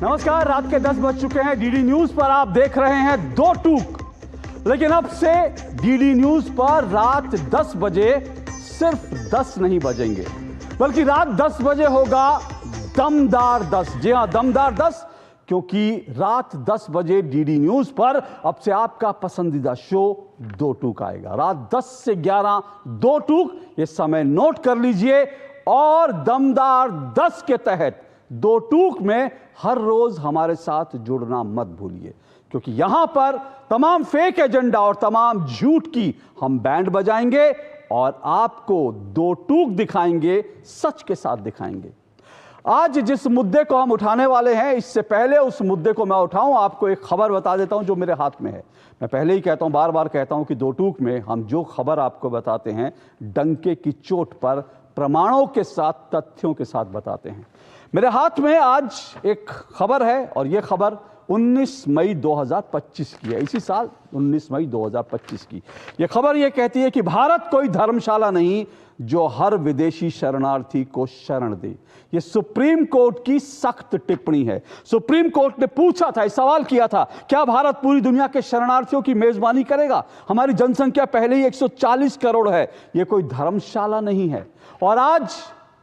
नमस्कार, रात के 10 बज चुके हैं। डीडी न्यूज पर आप देख रहे हैं दो टूक। लेकिन अब से डीडी न्यूज पर रात 10 बजे सिर्फ 10 नहीं बजेंगे, बल्कि रात 10 बजे होगा दमदार 10। जी हां, दमदार 10, क्योंकि रात 10 बजे डीडी न्यूज पर अब से आपका पसंदीदा शो दो टूक आएगा। रात 10 से 11 दो टूक, ये समय नोट कर लीजिए। और दमदार 10 के तहत दो टूक में हर रोज हमारे साथ जुड़ना मत भूलिए, क्योंकि यहां पर तमाम फेक एजेंडा और तमाम झूठ की हम बैंड बजाएंगे और आपको दो टूक दिखाएंगे, सच के साथ दिखाएंगे। आज जिस मुद्दे को हम उठाने वाले हैं, इससे पहले उस मुद्दे को मैं उठाऊं, आपको एक खबर बता देता हूं जो मेरे हाथ में है। मैं पहले ही कहता हूं, बार बार कहता हूं कि दो टूक में हम जो खबर आपको बताते हैं, डंके की चोट पर प्रमाणों के साथ, तथ्यों के साथ बताते हैं। मेरे हाथ में आज एक खबर है और यह खबर 19 मई 2025 की है। इसी साल 19 मई 2025 की यह खबर यह कहती है कि भारत कोई धर्मशाला नहीं जो हर विदेशी शरणार्थी को शरण दे। यह सुप्रीम कोर्ट की सख्त टिप्पणी है। सुप्रीम कोर्ट ने पूछा था, सवाल किया था, क्या भारत पूरी दुनिया के शरणार्थियों की मेजबानी करेगा? हमारी जनसंख्या पहले ही 140 करोड़ है, यह कोई धर्मशाला नहीं है। और आज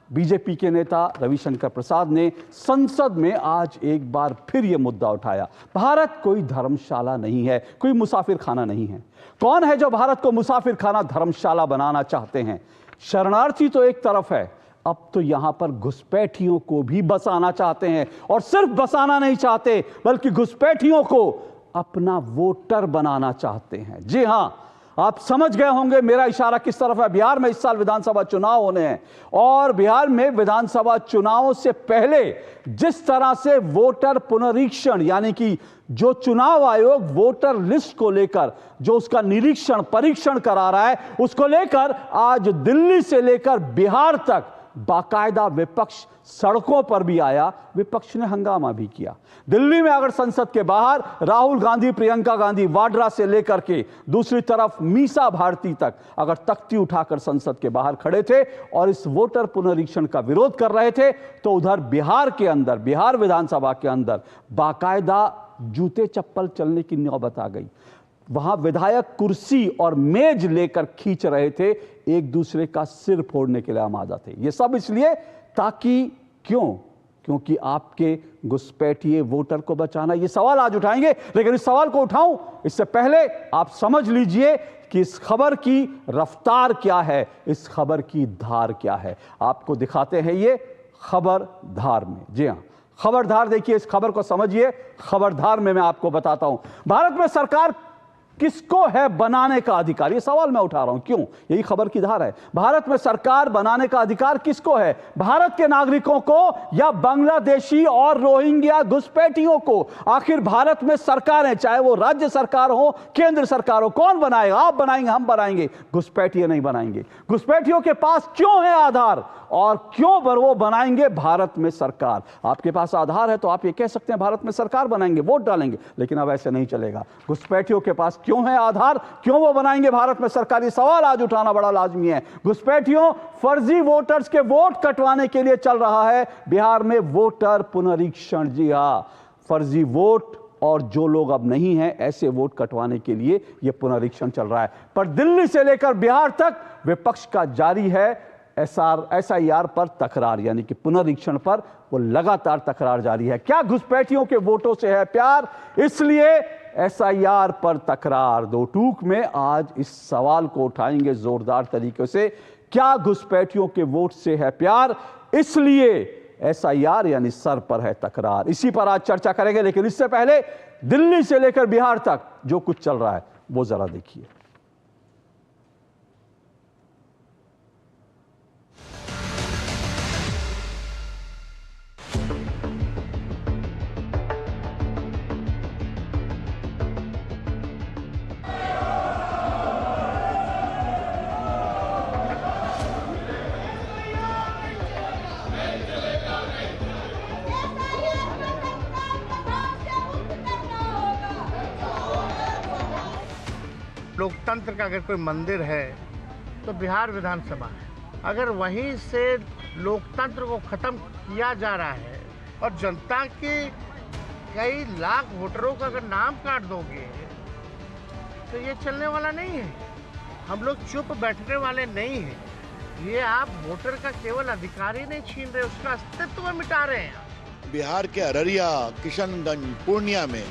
बीजेपी के नेता रविशंकर प्रसाद ने संसद में आज एक बार फिर यह मुद्दा उठाया। भारत कोई धर्मशाला नहीं है, कोई मुसाफिर खाना नहीं है। कौन है जो भारत को मुसाफिर खाना, धर्मशाला बनाना चाहते हैं? शरणार्थी तो एक तरफ है, अब तो यहां पर घुसपैठियों को भी बसाना चाहते हैं। और सिर्फ बसाना नहीं चाहते, बल्कि घुसपैठियों को अपना वोटर बनाना चाहते हैं। जी हां, आप समझ गए होंगे मेरा इशारा किस तरफ है। बिहार में इस साल विधानसभा चुनाव होने हैं और बिहार में विधानसभा चुनावों से पहले जिस तरह से वोटर पुनरीक्षण, यानी कि जो चुनाव आयोग वोटर लिस्ट को लेकर जो उसका निरीक्षण, परीक्षण करा रहा है, उसको लेकर आज दिल्ली से लेकर बिहार तक बाकायदा विपक्ष सड़कों पर भी आया, विपक्ष ने हंगामा भी किया। दिल्ली में अगर संसद के बाहर राहुल गांधी, प्रियंका गांधी वाड्रा से लेकर के दूसरी तरफ मीसा भारती तक अगर तख्ती उठाकर संसद के बाहर खड़े थे और इस वोटर पुनरीक्षण का विरोध कर रहे थे, तो उधर बिहार के अंदर, बिहार विधानसभा के अंदर बाकायदा जूते चप्पल चलने की नौबत आ गई। वहां विधायक कुर्सी और मेज लेकर खींच रहे थे, एक दूसरे का सिर फोड़ने के लिए आमादा थे। ये सब इसलिए ताकि क्योंकि आपके घुसपैठिए वोटर को बचाना। ये सवाल आज उठाएंगे, लेकिन इस सवाल को उठाऊं इससे पहले आप समझ लीजिए कि इस खबर की रफ्तार क्या है, इस खबर की धार क्या है। आपको दिखाते हैं ये खबरधार में। जी हां, खबरधार देखिए, इस खबर को समझिए। खबरधार में मैं आपको बताता हूं, भारत में सरकार किसको है बनाने का अधिकार? ये सवाल मैं उठा रहा हूं, क्यों? यही खबर की धार है। भारत में सरकार बनाने का अधिकार किसको है? भारत के नागरिकों को या बांग्लादेशी और रोहिंग्या घुसपैठियों को? आखिर भारत में सरकारें, चाहे वो राज्य सरकार हो, केंद्र सरकार हो, कौन बनाएगा? आप बनाएंगे, हम बनाएंगे, घुसपैठिए नहीं बनाएंगे। घुसपैठियों के पास क्यों है आधार और क्यों वो बनाएंगे भारत में सरकार? आपके पास आधार है तो आप ये कह सकते हैं भारत में सरकार बनाएंगे, वोट डालेंगे, लेकिन अब ऐसे नहीं चलेगा। घुसपैठियों के पास क्यों है आधार, क्यों वो बनाएंगे भारत में सरकार? ये सवाल आज उठाना बड़ा लाजमी है। घुसपैठियों, फर्जी वोटर्स के वोट कटवाने के लिए चल रहा है बिहार में वोटर पुनरीक्षण। जी हां, फर्जी वोट और जो लोग अब नहीं हैं, ऐसे वोट कटवाने के लिए यह पुनरीक्षण चल रहा है। पर दिल्ली से लेकर बिहार तक विपक्ष का जारी है SIR पर तकरार, यानी कि पुनरीक्षण पर वो लगातार तकरार जारी है। क्या घुसपैठियों के वोटों से है प्यार, इसलिए SIR पर तकरार। दो टूक में आज इस सवाल को उठाएंगे जोरदार तरीके से। क्या घुसपैठियों के वोट से है प्यार, इसलिए SIR यानी सर पर है तकरार? इसी पर आज चर्चा करेंगे, लेकिन इससे पहले दिल्ली से लेकर बिहार तक जो कुछ चल रहा है वो जरा देखिए। लोकतंत्र का अगर कोई मंदिर है तो बिहार विधानसभा है। अगर वहीं से लोकतंत्र को खत्म किया जा रहा है और जनता की कई लाख वोटरों का अगर नाम काट दोगे तो ये चलने वाला नहीं है। हम लोग चुप बैठने वाले नहीं हैं। ये आप वोटर का केवल अधिकार ही नहीं छीन रहे, उसका अस्तित्व मिटा रहे हैं। बिहार के अररिया, किशनगंज, पूर्णिया में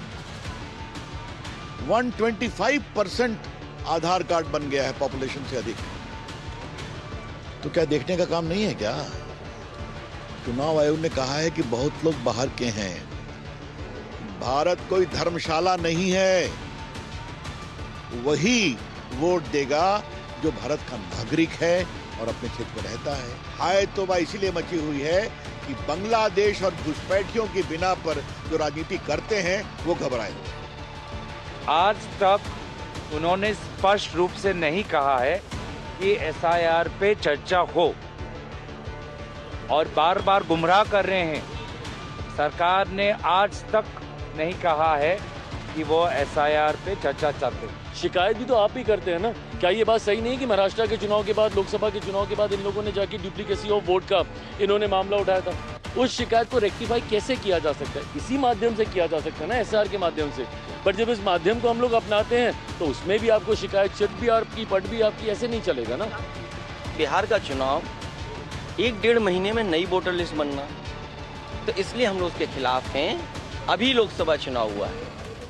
125% आधार कार्ड बन गया है पॉपुलेशन से अधिक। तो क्या देखने का काम नहीं है क्या? चुनाव आयोग ने कहा है कि बहुत लोग बाहर के हैं। भारत कोई धर्मशाला नहीं है। वही वोट देगा जो भारत का नागरिक है और अपने क्षेत्र में रहता है। हाय तौबा इसीलिए मची हुई है कि बांग्लादेश और घुसपैठियों की बिना पर जो राजनीति करते हैं वो घबराए। आज तक उन्होंने स्पष्ट रूप से नहीं कहा है कि एसआईआर पे चर्चा हो और बार बार गुमराह कर रहे हैं। सरकार ने आज तक नहीं कहा है कि वो एसआईआर पे चर्चा चाहते हैं। शिकायत भी तो आप ही करते हैं ना। क्या ये बात सही नहीं है कि महाराष्ट्र के चुनाव के बाद, लोकसभा के चुनाव के बाद इन लोगों ने जाके डुप्लीकेसी ऑफ वोट का इन्होंने मामला उठाया था? उस शिकायत को रेक्टिफाई कैसे किया जा सकता है? इसी माध्यम से किया जा सकता है ना, एसआर के माध्यम से। पर जब इस माध्यम को हम लोग अपनाते हैं तो उसमें भी आपको शिकायत चिट भी आपकी, पट भी आपकी, ऐसे नहीं चलेगा ना। बिहार का चुनाव 1-1.5 महीने में नई वोटर लिस्ट बनना, तो इसलिए हम लोग उसके खिलाफ हैं। अभी लोकसभा चुनाव हुआ है,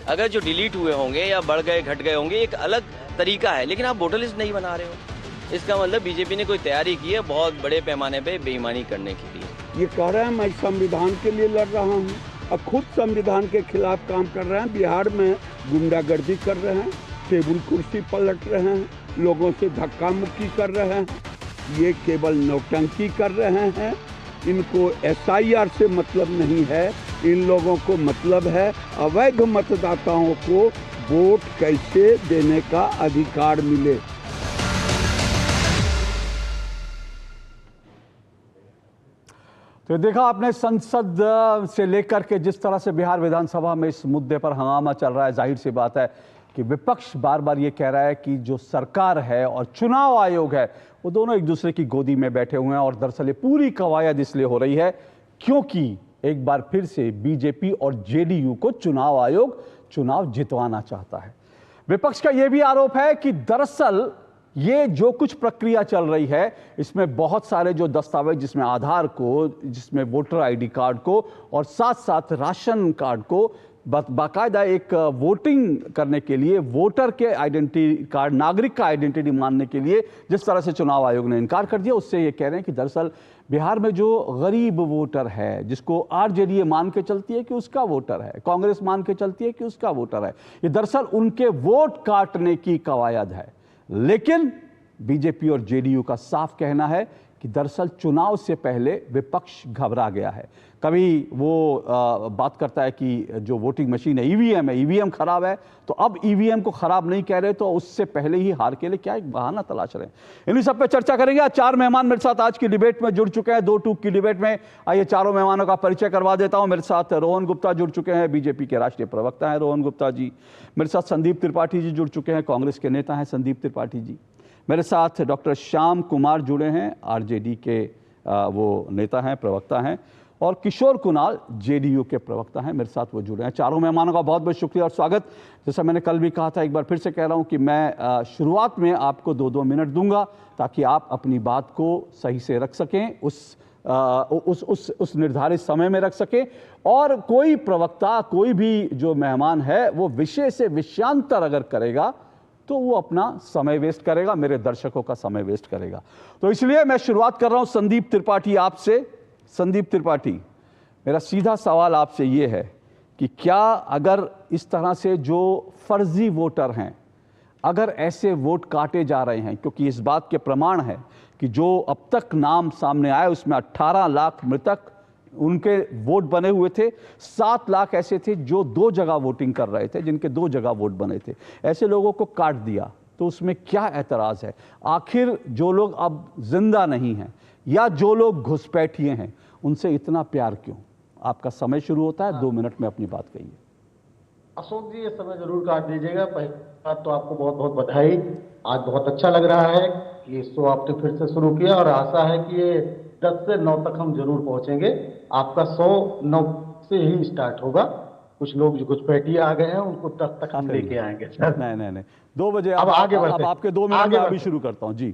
अगर जो डिलीट हुए होंगे या बढ़ गए घट गए होंगे एक अलग तरीका है, लेकिन आप वोटर लिस्ट नहीं बना रहे हो। इसका मतलब बीजेपी ने कोई तैयारी की है बहुत बड़े पैमाने पे बेईमानी करने के लिए। ये कह रहे हैं मैं संविधान के लिए लड़ रहा हूँ और खुद संविधान के खिलाफ काम कर रहे हैं। बिहार में गुंडागर्दी कर रहे हैं, टेबल कुर्सी पलट रहे हैं, लोगों से धक्का मुक्की कर रहे हैं। ये केवल नौटंकी कर रहे हैं। इनको एसआईआर से मतलब नहीं है। इन लोगों को मतलब है अवैध मतदाताओं को वोट कैसे देने का अधिकार मिले। तो देखा आपने संसद से लेकर के जिस तरह से बिहार विधानसभा में इस मुद्दे पर हंगामा चल रहा है। जाहिर सी बात है कि विपक्ष बार बार ये कह रहा है कि जो सरकार है और चुनाव आयोग है वो दोनों एक दूसरे की गोदी में बैठे हुए हैं। और दरअसल ये पूरी कवायद इसलिए हो रही है क्योंकि एक बार फिर से बीजेपी और जेडीयू को चुनाव आयोग चुनाव जितवाना चाहता है। विपक्ष का यह भी आरोप है कि दरअसल ये जो कुछ प्रक्रिया चल रही है इसमें बहुत सारे जो दस्तावेज, जिसमें आधार को, जिसमें वोटर आईडी कार्ड को और साथ साथ राशन कार्ड को बाकायदा एक वोटिंग करने के लिए वोटर के आइडेंटिटी कार्ड, नागरिक का आइडेंटिटी मानने के लिए जिस तरह से चुनाव आयोग ने इनकार कर दिया, उससे ये कह रहे हैं कि दरअसल बिहार में जो गरीब वोटर है, जिसको आरजेडी मान के चलती है कि उसका वोटर है, कांग्रेस मान के चलती है कि उसका वोटर है, ये दरअसल उनके वोट काटने की कवायद है। लेकिन बीजेपी और जेडीयू का साफ कहना है कि दरअसल चुनाव से पहले विपक्ष घबरा गया है। कभी वो बात करता है कि जो वोटिंग मशीन है, ईवीएम खराब है, तो अब ईवीएम को खराब नहीं कह रहे तो उससे पहले ही हार के लिए क्या एक बहाना तलाश रहे हैं। इन्हीं सब पे चर्चा करेंगे। आज 4 मेहमान मेरे साथ आज की डिबेट में जुड़ चुके हैं, 2 टूक की डिबेट में। आइए चारों मेहमानों का परिचय करवा देता हूं। मेरे साथ रोहन गुप्ता जुड़ चुके हैं, बीजेपी के राष्ट्रीय प्रवक्ता हैं रोहन गुप्ता जी। मेरे साथ संदीप त्रिपाठी जी जुड़ चुके हैं, कांग्रेस के नेता हैं संदीप त्रिपाठी जी। मेरे साथ डॉक्टर श्याम कुमार जुड़े हैं, आरजेडी के वो नेता हैं, प्रवक्ता हैं। और किशोर कुणाल जेडीयू के प्रवक्ता हैं, मेरे साथ वो जुड़े हैं। चारों मेहमानों का बहुत बहुत शुक्रिया और स्वागत। जैसा मैंने कल भी कहा था, एक बार फिर से कह रहा हूं कि मैं शुरुआत में आपको 2-2 मिनट दूंगा ताकि आप अपनी बात को सही से रख सकें, उस निर्धारित समय में रख सकें। और कोई प्रवक्ता, कोई भी जो मेहमान है वो विषय से विषयांतर अगर करेगा तो वो अपना समय वेस्ट करेगा, मेरे दर्शकों का समय वेस्ट करेगा। तो इसलिए मैं शुरुआत कर रहा हूं संदीप त्रिपाठी आपसे। संदीप त्रिपाठी, मेरा सीधा सवाल आपसे ये है कि क्या अगर इस तरह से जो फर्जी वोटर हैं, अगर ऐसे वोट काटे जा रहे हैं, क्योंकि इस बात के प्रमाण है कि जो अब तक नाम सामने आए उसमें 18 लाख मृतक उनके वोट बने हुए थे, 7 लाख ऐसे थे जो 2 जगह वोटिंग कर रहे थे, जिनके 2 जगह वोट बने थे, ऐसे लोगों को काट दिया, तो उसमें क्या एतराज़ है? आखिर जो लोग अब जिंदा नहीं हैं या जो लोग घुसपैठिए हैं उनसे इतना प्यार क्यों? आपका समय शुरू होता है, 2 मिनट में अपनी बात कहिए। अशोक जी, ये समय जरूर काट दीजिएगा। पहली बात तो आपको बहुत बहुत बधाई। आज बहुत अच्छा लग रहा है कि ये शो आपने फिर से शुरू किया और आशा है कि ये 10 से 9 तक हम जरूर पहुंचेंगे। आपका शो 9 से ही स्टार्ट होगा कुछ लोग जो घुसपैठिए आ गए हैं उनको 10 तक हम लेके आएंगे सर। नहीं 2 बजे अब आगे बढ़ते अब हैं। आपके 2 मिनट आगे में अभी बढ़ते शुरू करता हूँ जी।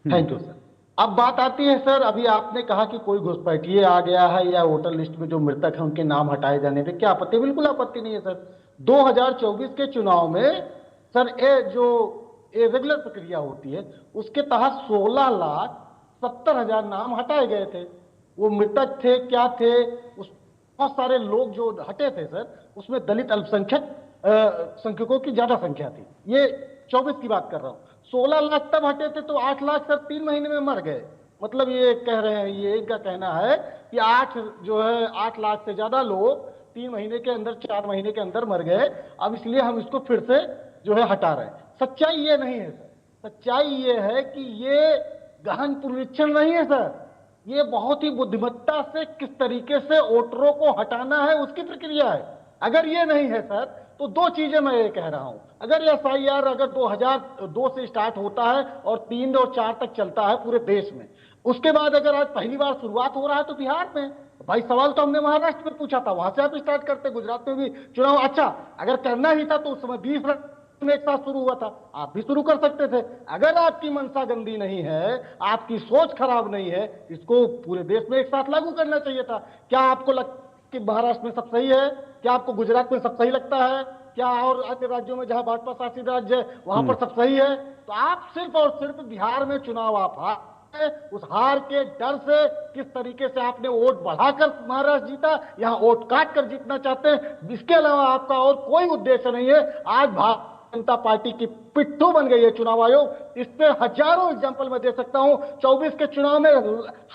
Thank you sir. अब बात आती है सर, अभी आपने कहा कि कोई घुसपैठिए आ गया है या वोटर लिस्ट में जो मृतक है उनके नाम हटाए जाने पे क्या आपत्ति? बिल्कुल आपत्ति नहीं है सर। 2024 के चुनाव में सर ये जो रेगुलर प्रक्रिया होती है उसके तहत 16,70,000 नाम हटाए गए थे। वो मृतक थे क्या थे, उस बहुत सारे लोग जो हटे थे सर उसमें दलित अल्पसंख्यक संख्यकों की ज्यादा संख्या थी। ये 24 की बात कर रहा हूँ। 16 लाख तब हटे थे तो 8 लाख सर 3 महीने में मर गए। मतलब ये कह रहे हैं, ये इनका कहना है कि 8 लाख से ज्यादा लोग 3 महीने के अंदर 4 महीने के अंदर मर गए। अब इसलिए हम इसको फिर से जो है हटा रहे हैं। सच्चाई ये नहीं है सर। सच्चाई ये है कि ये गहन पुनरीक्षण नहीं है सर। ये बहुत ही बुद्धिमत्ता से किस तरीके से वोटरों को हटाना है उसकी प्रक्रिया है। अगर ये नहीं है सर तो 2 चीजें मैं ये कह रहा हूं। अगर एसआईआर अगर 2002 से स्टार्ट होता है और 3 और 4 तक चलता है पूरे देश में, उसके बाद अगर आज पहली बार शुरुआत हो रहा है तो बिहार में, भाई सवाल तो हमने महाराष्ट्र में पूछा था, वहां से आप स्टार्ट करते। गुजरात में भी चुनाव अच्छा अगर करना ही था तो उस समय 20 में एक साथ शुरू हुआ था, आप भी शुरू कर सकते थे। अगर आपकी मंशा गंदी नहीं है, आपकी सोच खराब नहीं है, इसको पूरे देश में एक साथ लागू करना चाहिए था। क्या आपको लगता कि महाराष्ट्र में सब सही है? क्या आपको गुजरात में सब सही लगता है? क्या और अन्य राज्यों में जहां भाजपा शासित राज्य है वहां पर सब सही है? तो आप सिर्फ और सिर्फ बिहार में चुनाव आप हार, उस हार के डर से किस तरीके से आपने वोट बढ़ाकर महाराष्ट्र जीता, यहाँ वोट काट कर जीतना चाहते हैं। इसके अलावा आपका और कोई उद्देश्य नहीं है। आज भारतीय जनता पार्टी की पिट्ठू बन गई है चुनाव आयोग। इस पे हजारों एग्जाम्पल मैं दे सकता हूं। 24 के चुनाव में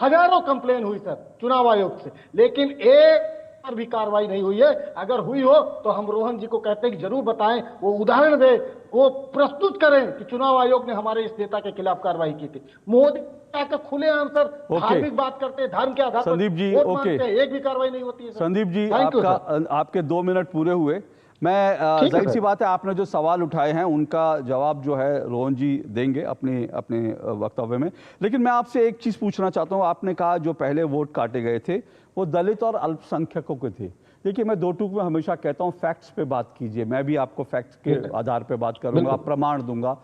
हजारों कंप्लेन हुई सर चुनाव आयोग से, लेकिन एक पर भी कार्रवाई नहीं हुई है। अगर हुई हो तो हम रोहन जी को कहते हैं कि जरूर बताएं, वो उदाहरण दे, वो प्रस्तुत करें कि चुनाव आयोग ने हमारे इस नेता के खिलाफ कार्रवाई की थी। मोदी का खुलेआम सर धार्मिक बात करते हैं, धर्म के आधार पर संदीप जी, वोट ओके, मांगते हैं, एक भी कार्रवाई नहीं होती है sir. Sandeep ji Thank you, आपके 2 मिनट पूरे हुए। मैं जाहिर सी बात है आपने जो सवाल उठाए हैं उनका जवाब जो है रोहन जी देंगे अपने वक्तव्य में, लेकिन मैं आपसे एक चीज़ पूछना चाहता हूं। आपने कहा जो पहले वोट काटे गए थे वो दलित और अल्पसंख्यकों के थे। देखिए मैं 2 टूक में हमेशा कहता हूं फैक्ट्स पे बात कीजिए। मैं भी आपको फैक्ट्स के आधार पे बात करूंगा, प्रमाण दूंगा।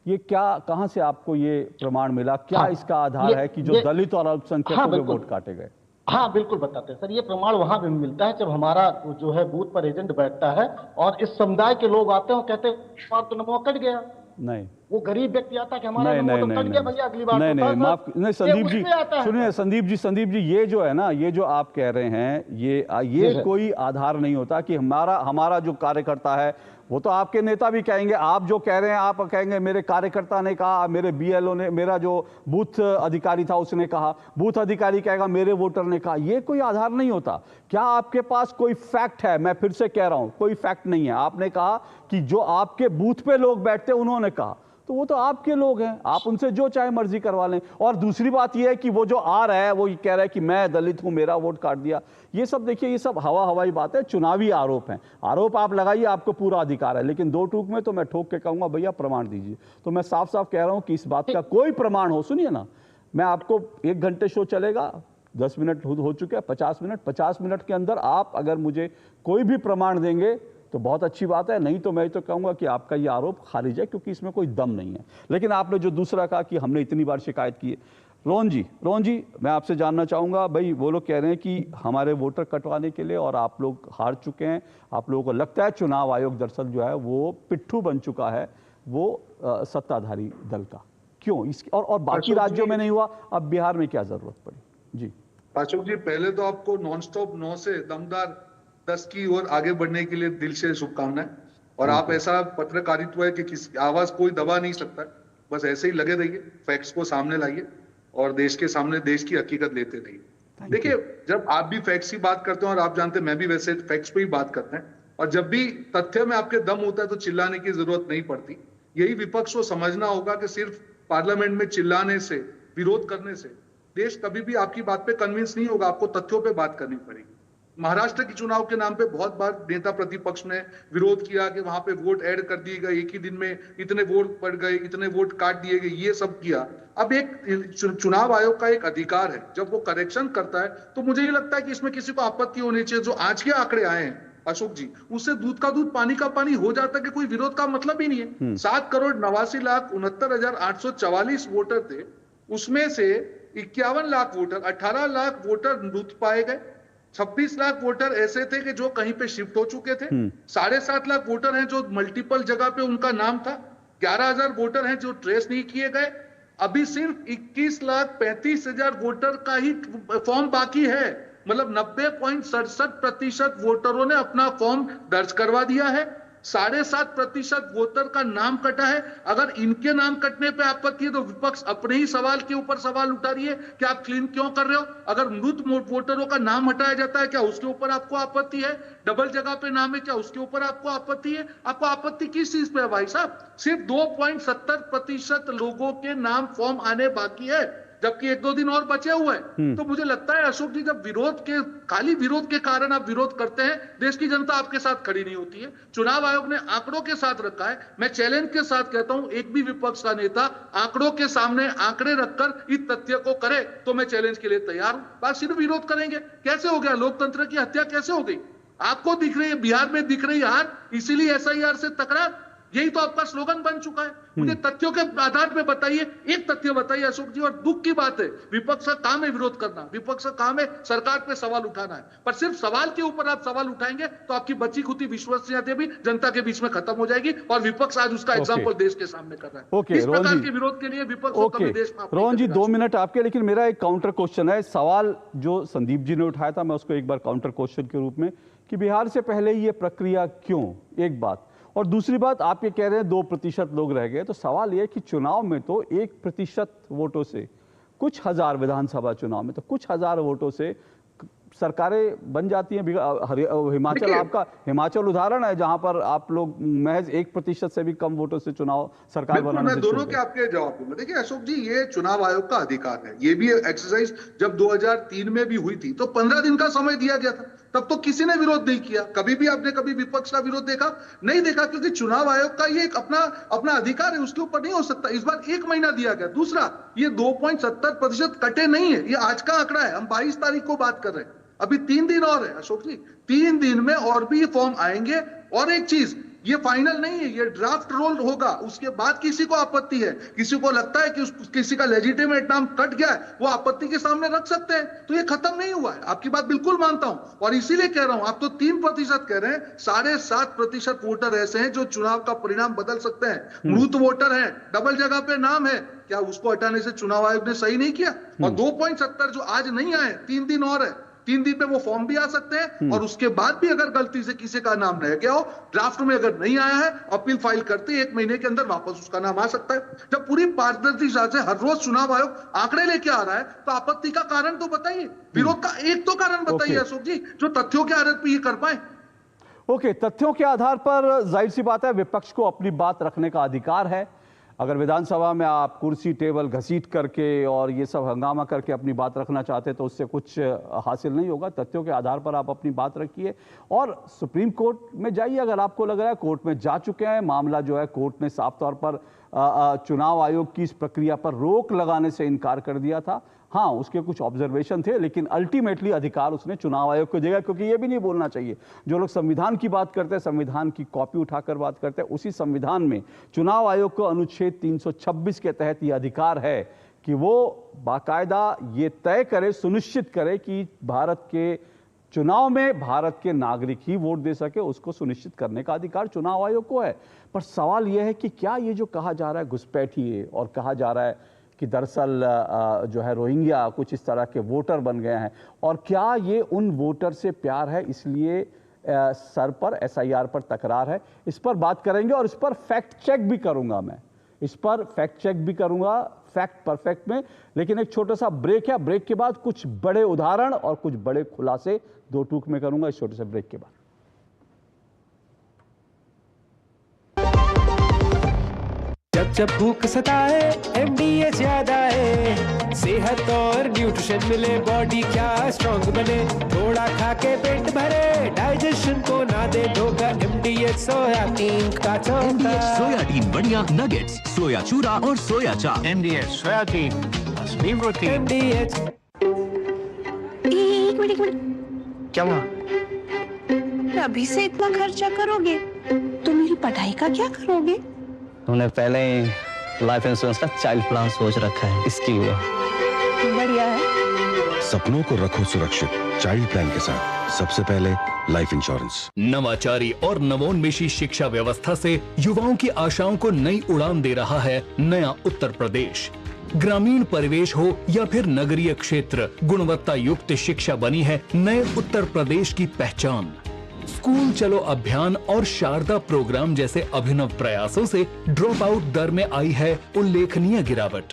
ये क्या, कहां से आपको ये प्रमाण मिला? क्या इसका आधार है कि जो दलित और अल्पसंख्यकों के वोट काटे गए? हाँ बिल्कुल बताते हैं सर। ये प्रमाण वहां भी मिलता है जब हमारा जो है बूथ पर एजेंट बैठता है और इस समुदाय के लोग आते हैं और कहते हैं तो नमो कट गया। नहीं, वो गरीब व्यक्ति आता है कि हमारा नहीं नमो तो कट गया भैया, अगली बार नहीं माफ नहीं संदीप जी, सुनिए संदीप जी ये जो है ना, ये जो आप कह रहे हैं ये कोई आधार नहीं होता कि हमारा जो कार्यकर्ता है, वो तो आपके नेता भी कहेंगे। आप जो कह रहे हैं आप कहेंगे मेरे कार्यकर्ता ने कहा, मेरे बीएलओ ने, मेरा जो बूथ अधिकारी था उसने कहा, बूथ अधिकारी कहेगा मेरे वोटर ने कहा। ये कोई आधार नहीं होता। क्या आपके पास कोई फैक्ट है? मैं फिर से कह रहा हूं कोई फैक्ट नहीं है। आपने कहा कि जो आपके बूथ पे लोग बैठते उन्होंने कहा, तो वो तो आपके लोग हैं, आप उनसे जो चाहे मर्जी करवा लें। और दूसरी बात यह है कि वो जो आ रहा है वो ये कह रहा है कि मैं दलित हूं, मेरा वोट काट दिया। ये सब देखिए, ये सब हवाई बात है, चुनावी आरोप हैं। आरोप आप लगाइए, आपको पूरा अधिकार है, लेकिन 2 टूक में तो मैं ठोक के कहूंगा भैया प्रमाण दीजिए। तो मैं साफ साफ कह रहा हूं कि इस बात का कोई प्रमाण हो, सुनिए ना, मैं आपको 1 घंटे शो चलेगा, 10 मिनट हो चुके हैं, 50 मिनट के अंदर आप अगर मुझे कोई भी प्रमाण देंगे तो बहुत अच्छी बात है, नहीं तो मैं तो कहूंगा कि आपका ये आरोप खारिज है, क्योंकि इसमें कोई दम नहीं है। लेकिन आपने जो दूसरा कहा कि हमने इतनी बार शिकायत की है, रोहन जी मैं आपसे जानना चाहूंगा, भाई वो लोग कह रहे हैं कि हमारे वोटर कटवाने के लिए, और आप लोग हार चुके हैं, आप लोगों को लगता है चुनाव आयोग दरअसल जो है वो पिट्ठू बन चुका है वो सत्ताधारी दल का, क्यों इसकी और बाकी राज्यों में नहीं हुआ, अब बिहार में क्या जरूरत पड़ी? जी अशोक जी, पहले तो आपको नॉन स्टॉप 9 से दमदार 10 की ओर आगे बढ़ने के लिए दिल से शुभकामनाएं। और आप ऐसा पत्रकारित्व है कि किसी आवाज कोई दबा नहीं सकता, बस ऐसे ही लगे रहिए, फैक्ट्स को सामने लाइए और देश के सामने देश की हकीकत लेते रहिए। देखिए, जब आप भी फैक्ट्स की बात करते हैं और आप जानते हैं मैं भी वैसे फैक्ट्स पे ही बात करते हैं, और जब भी तथ्य में आपके दम होता है तो चिल्लाने की जरूरत नहीं पड़ती। यही विपक्ष को समझना होगा कि सिर्फ पार्लियामेंट में चिल्लाने से, विरोध करने से देश कभी भी आपकी बात पे कन्विंस नहीं होगा, आपको तथ्यों पे बात करनी पड़ेगी। महाराष्ट्र के चुनाव के नाम पे बहुत बार नेता प्रतिपक्ष ने विरोध किया कि वहां पे वोट ऐड कर दिए गए, एक ही दिन में इतने वोट पड़ गए, इतने वोट काट दिए गए, ये सब किया। अब एक चुनाव आयोग का एक अधिकार है, जब वो करेक्शन करता है तो मुझे ये लगता है कि इसमें किसी को आपत्ति होनी चाहिए। जो आज के आंकड़े आए हैं अशोक जी, उससे दूध का दूध पानी का पानी हो जाता कि कोई विरोध का मतलब ही नहीं है। 7,89,69,844 वोटर थे, उसमें से 51 लाख वोटर, 18 लाख वोटर मृत पाए गए, 26 लाख वोटर ऐसे थे कि जो कहीं पे शिफ्ट हो चुके थे, 7.5 लाख वोटर हैं जो मल्टीपल जगह पे उनका नाम था, 11,000 वोटर हैं जो ट्रेस नहीं किए गए। अभी सिर्फ 21,35,000 वोटर का ही फॉर्म बाकी है, मतलब 90.67% वोटरों ने अपना फॉर्म दर्ज करवा दिया है। 7.5% वोटर का नाम कटा है। अगर इनके नाम कटने पे आपत्ति है तो विपक्ष अपने ही सवाल के ऊपर सवाल उठा रही है कि आप क्लीन क्यों कर रहे हो। अगर मृत वोटरों का नाम हटाया जाता है क्या उसके ऊपर आपको आपत्ति है? डबल जगह पे नाम है क्या उसके ऊपर आपको आपत्ति है? आपको आपत्ति किस चीज पे है भाई साहब? सिर्फ 2.70% लोगों के नाम फॉर्म आने बाकी है, जबकि 1-2 दिन और बचे हुए हैं। तो मुझे लगता है अशोक जी, जब खाली विरोध के कारण आप विरोध करते हैं, देश की जनता आपके साथ खड़ी नहीं होती है। चुनाव आयोग ने आंकड़ों के साथ रखा है। मैं चैलेंज के साथ कहता हूं, एक भी विपक्ष का नेता आंकड़ों के सामने आंकड़े रखकर इस तथ्य को करे तो मैं चैलेंज के लिए तैयार हूं। बात सिर्फ विरोध करेंगे, कैसे हो गया? लोकतंत्र की हत्या कैसे हो गई? आपको दिख रही है, बिहार में दिख रही हार, इसीलिए SIR से तकरार, यही तो आपका स्लोगन बन चुका है। मुझे तथ्यों के आधार पे बताइए, एक तथ्य बताइए अशोक जी। और दुख की बात है, विपक्ष का काम है विरोध करना, विपक्ष का काम है सरकार पे सवाल उठाना है, पर सिर्फ सवाल के ऊपर आप सवाल उठाएंगे तो आपकी बची खुदी विश्वसनीयता भी जनता के बीच में खत्म हो जाएगी। और विपक्ष आज उसका एग्जाम्पल देश के सामने कर रहा है। इस प्रकार के विरोध के लिए विपक्ष को कभी देश में। रोहन जी 2 मिनट आपके, लेकिन मेरा एक काउंटर क्वेश्चन है। सवाल जो संदीप जी ने उठाया था, मैं उसको एक बार काउंटर क्वेश्चन के रूप में, कि बिहार से पहले ये प्रक्रिया क्यों, एक बात, और दूसरी बात आप ये कह रहे हैं 2% लोग रह गए, तो सवाल ये कि चुनाव में तो 1% वोटों से, कुछ हजार विधानसभा चुनाव में तो कुछ हजार वोटों से सरकारें बन जाती हैं। हिमाचल, आपका हिमाचल उदाहरण है जहां पर आप लोग महज 1% से भी कम वोटों से चुनाव सरकार बनाने से। मैं दोनों के आपके जवाब दूंगा। देखिए अशोक जी, ये चुनाव आयोग का अधिकार है। ये भी एक्सरसाइज जब 2003 में भी हुई थी तो 15 दिन का समय दिया गया था, तब तो किसी ने विरोध नहीं किया। कभी भी आपने कभी विपक्ष का विरोध देखा? नहीं देखा, क्योंकि चुनाव आयोग का ये एक अपना अधिकार है, उसके ऊपर नहीं हो सकता। इस बार 1 महीना दिया गया। दूसरा, ये 2.70% कटे नहीं है, ये आज का आंकड़ा है। हम 22 तारीख को बात कर रहे हैं, अभी 3 दिन और है अशोक जी, 3 दिन में और भी ये फॉर्म आएंगे। और एक चीज, ये फाइनल नहीं है, ये ड्राफ्ट रोल होगा। उसके बाद किसी को आपत्ति है, किसी को लगता है कि किसी का लेजिटिमेट नाम कट गया है, वो आपत्ति के सामने रख सकते हैं। तो ये खत्म नहीं हुआ है। आपकी बात बिल्कुल मानता हूं, और इसीलिए कह रहा हूं, आप तो 3% कह रहे हैं, 7.5% वोटर ऐसे हैं जो चुनाव का परिणाम बदल सकते हैं। मृत वोटर है, डबल जगह पे नाम है, क्या उसको हटाने से चुनाव आयोग ने सही नहीं किया? और 2.70 जो आज नहीं आए, 3 दिन और है, 3 दिन में वो फॉर्म भी आ सकते हैं। और उसके बाद भी अगर गलती से किसी का नाम रह गया हो, ड्राफ्ट में अगर नहीं आया है, अपील फाइल करते 1 महीने के अंदर वापस उसका नाम आ सकता है। जब पूरी पारदर्शिता से हर रोज चुनाव आयोग आंकड़े लेके आ रहा है, तो आपत्ति का कारण तो बताइए, विरोध का एक तो कारण बताइए अशोक जी, जो तथ्यों के आधार पर ये कर पाए। ओके, तथ्यों के आधार पर जाहिर सी बात है विपक्ष को अपनी बात रखने का अधिकार है। अगर विधानसभा में आप कुर्सी टेबल घसीट करके और ये सब हंगामा करके अपनी बात रखना चाहते तो उससे कुछ हासिल नहीं होगा। तथ्यों के आधार पर आप अपनी बात रखिए और सुप्रीम कोर्ट में जाइए। अगर आपको लग रहा है, कोर्ट में जा चुके हैं, मामला जो है कोर्ट ने साफ तौर पर चुनाव आयोग की इस प्रक्रिया पर रोक लगाने से इनकार कर दिया था। हाँ, उसके कुछ ऑब्जर्वेशन थे, लेकिन अल्टीमेटली अधिकार उसने चुनाव आयोग को दिया, क्योंकि ये भी नहीं बोलना चाहिए, जो लोग संविधान की बात करते हैं, संविधान की कॉपी उठाकर बात करते हैं, उसी संविधान में चुनाव आयोग को अनुच्छेद 326 के तहत ये अधिकार है कि वो बाकायदा ये तय करे, सुनिश्चित करे कि भारत के चुनाव में भारत के नागरिक ही वोट दे सके, उसको सुनिश्चित करने का अधिकार चुनाव आयोग को है। पर सवाल यह है कि क्या ये जो कहा जा रहा है घुसपैठी है, और कहा जा रहा है कि दरअसल जो है रोहिंग्या कुछ इस तरह के वोटर बन गए हैं, और क्या ये उन वोटर से प्यार है इसलिए सर पर SIR पर तकरार है, इस पर बात करेंगे। और इस पर फैक्ट चेक भी करूंगा, मैं इस पर फैक्ट चेक भी करूंगा फैक्ट परफेक्ट में। लेकिन एक छोटा सा ब्रेक है, ब्रेक के बाद कुछ बड़े उदाहरण और कुछ बड़े खुलासे 2 टूक में करूंगा, इस छोटे से ब्रेक के बाद। जब जब भूख सताए MDH याद आए, सेहत और न्यूट्रिशन मिले, बॉडी क्या स्ट्रॉन्ग बने, थोड़ा खा के पेट भरे, डाइजेशन को ना दे धोखा, MDH सोयाबीन का चोखा। MDH सोयाबीन बढ़िया नगेट्स, सोया चूरा और सोया चाप। MDH सोयाबीन असली प्रोटीन। MDH। एक मिनट क्या हुआ? अभी से इतना खर्चा करोगे तो मेरी पढ़ाई का क्या करोगे? उन्होंने पहले ही लाइफ इंश्योरेंस का चाइल्ड प्लान सोच रखा है, इसके लिए। बढ़िया है। सपनों को रखो सुरक्षित चाइल्ड प्लान के साथ। सबसे पहले लाइफ इंश्योरेंस। नवाचारी और नवोन्मेषी शिक्षा व्यवस्था से युवाओं की आशाओं को नई उड़ान दे रहा है नया उत्तर प्रदेश। ग्रामीण परिवेश हो या फिर नगरीय क्षेत्र, गुणवत्ता युक्त शिक्षा बनी है नए उत्तर प्रदेश की पहचान। स्कूल चलो अभियान और शारदा प्रोग्राम जैसे अभिनव प्रयासों से ड्रॉप आउट दर में आई है उल्लेखनीय गिरावट।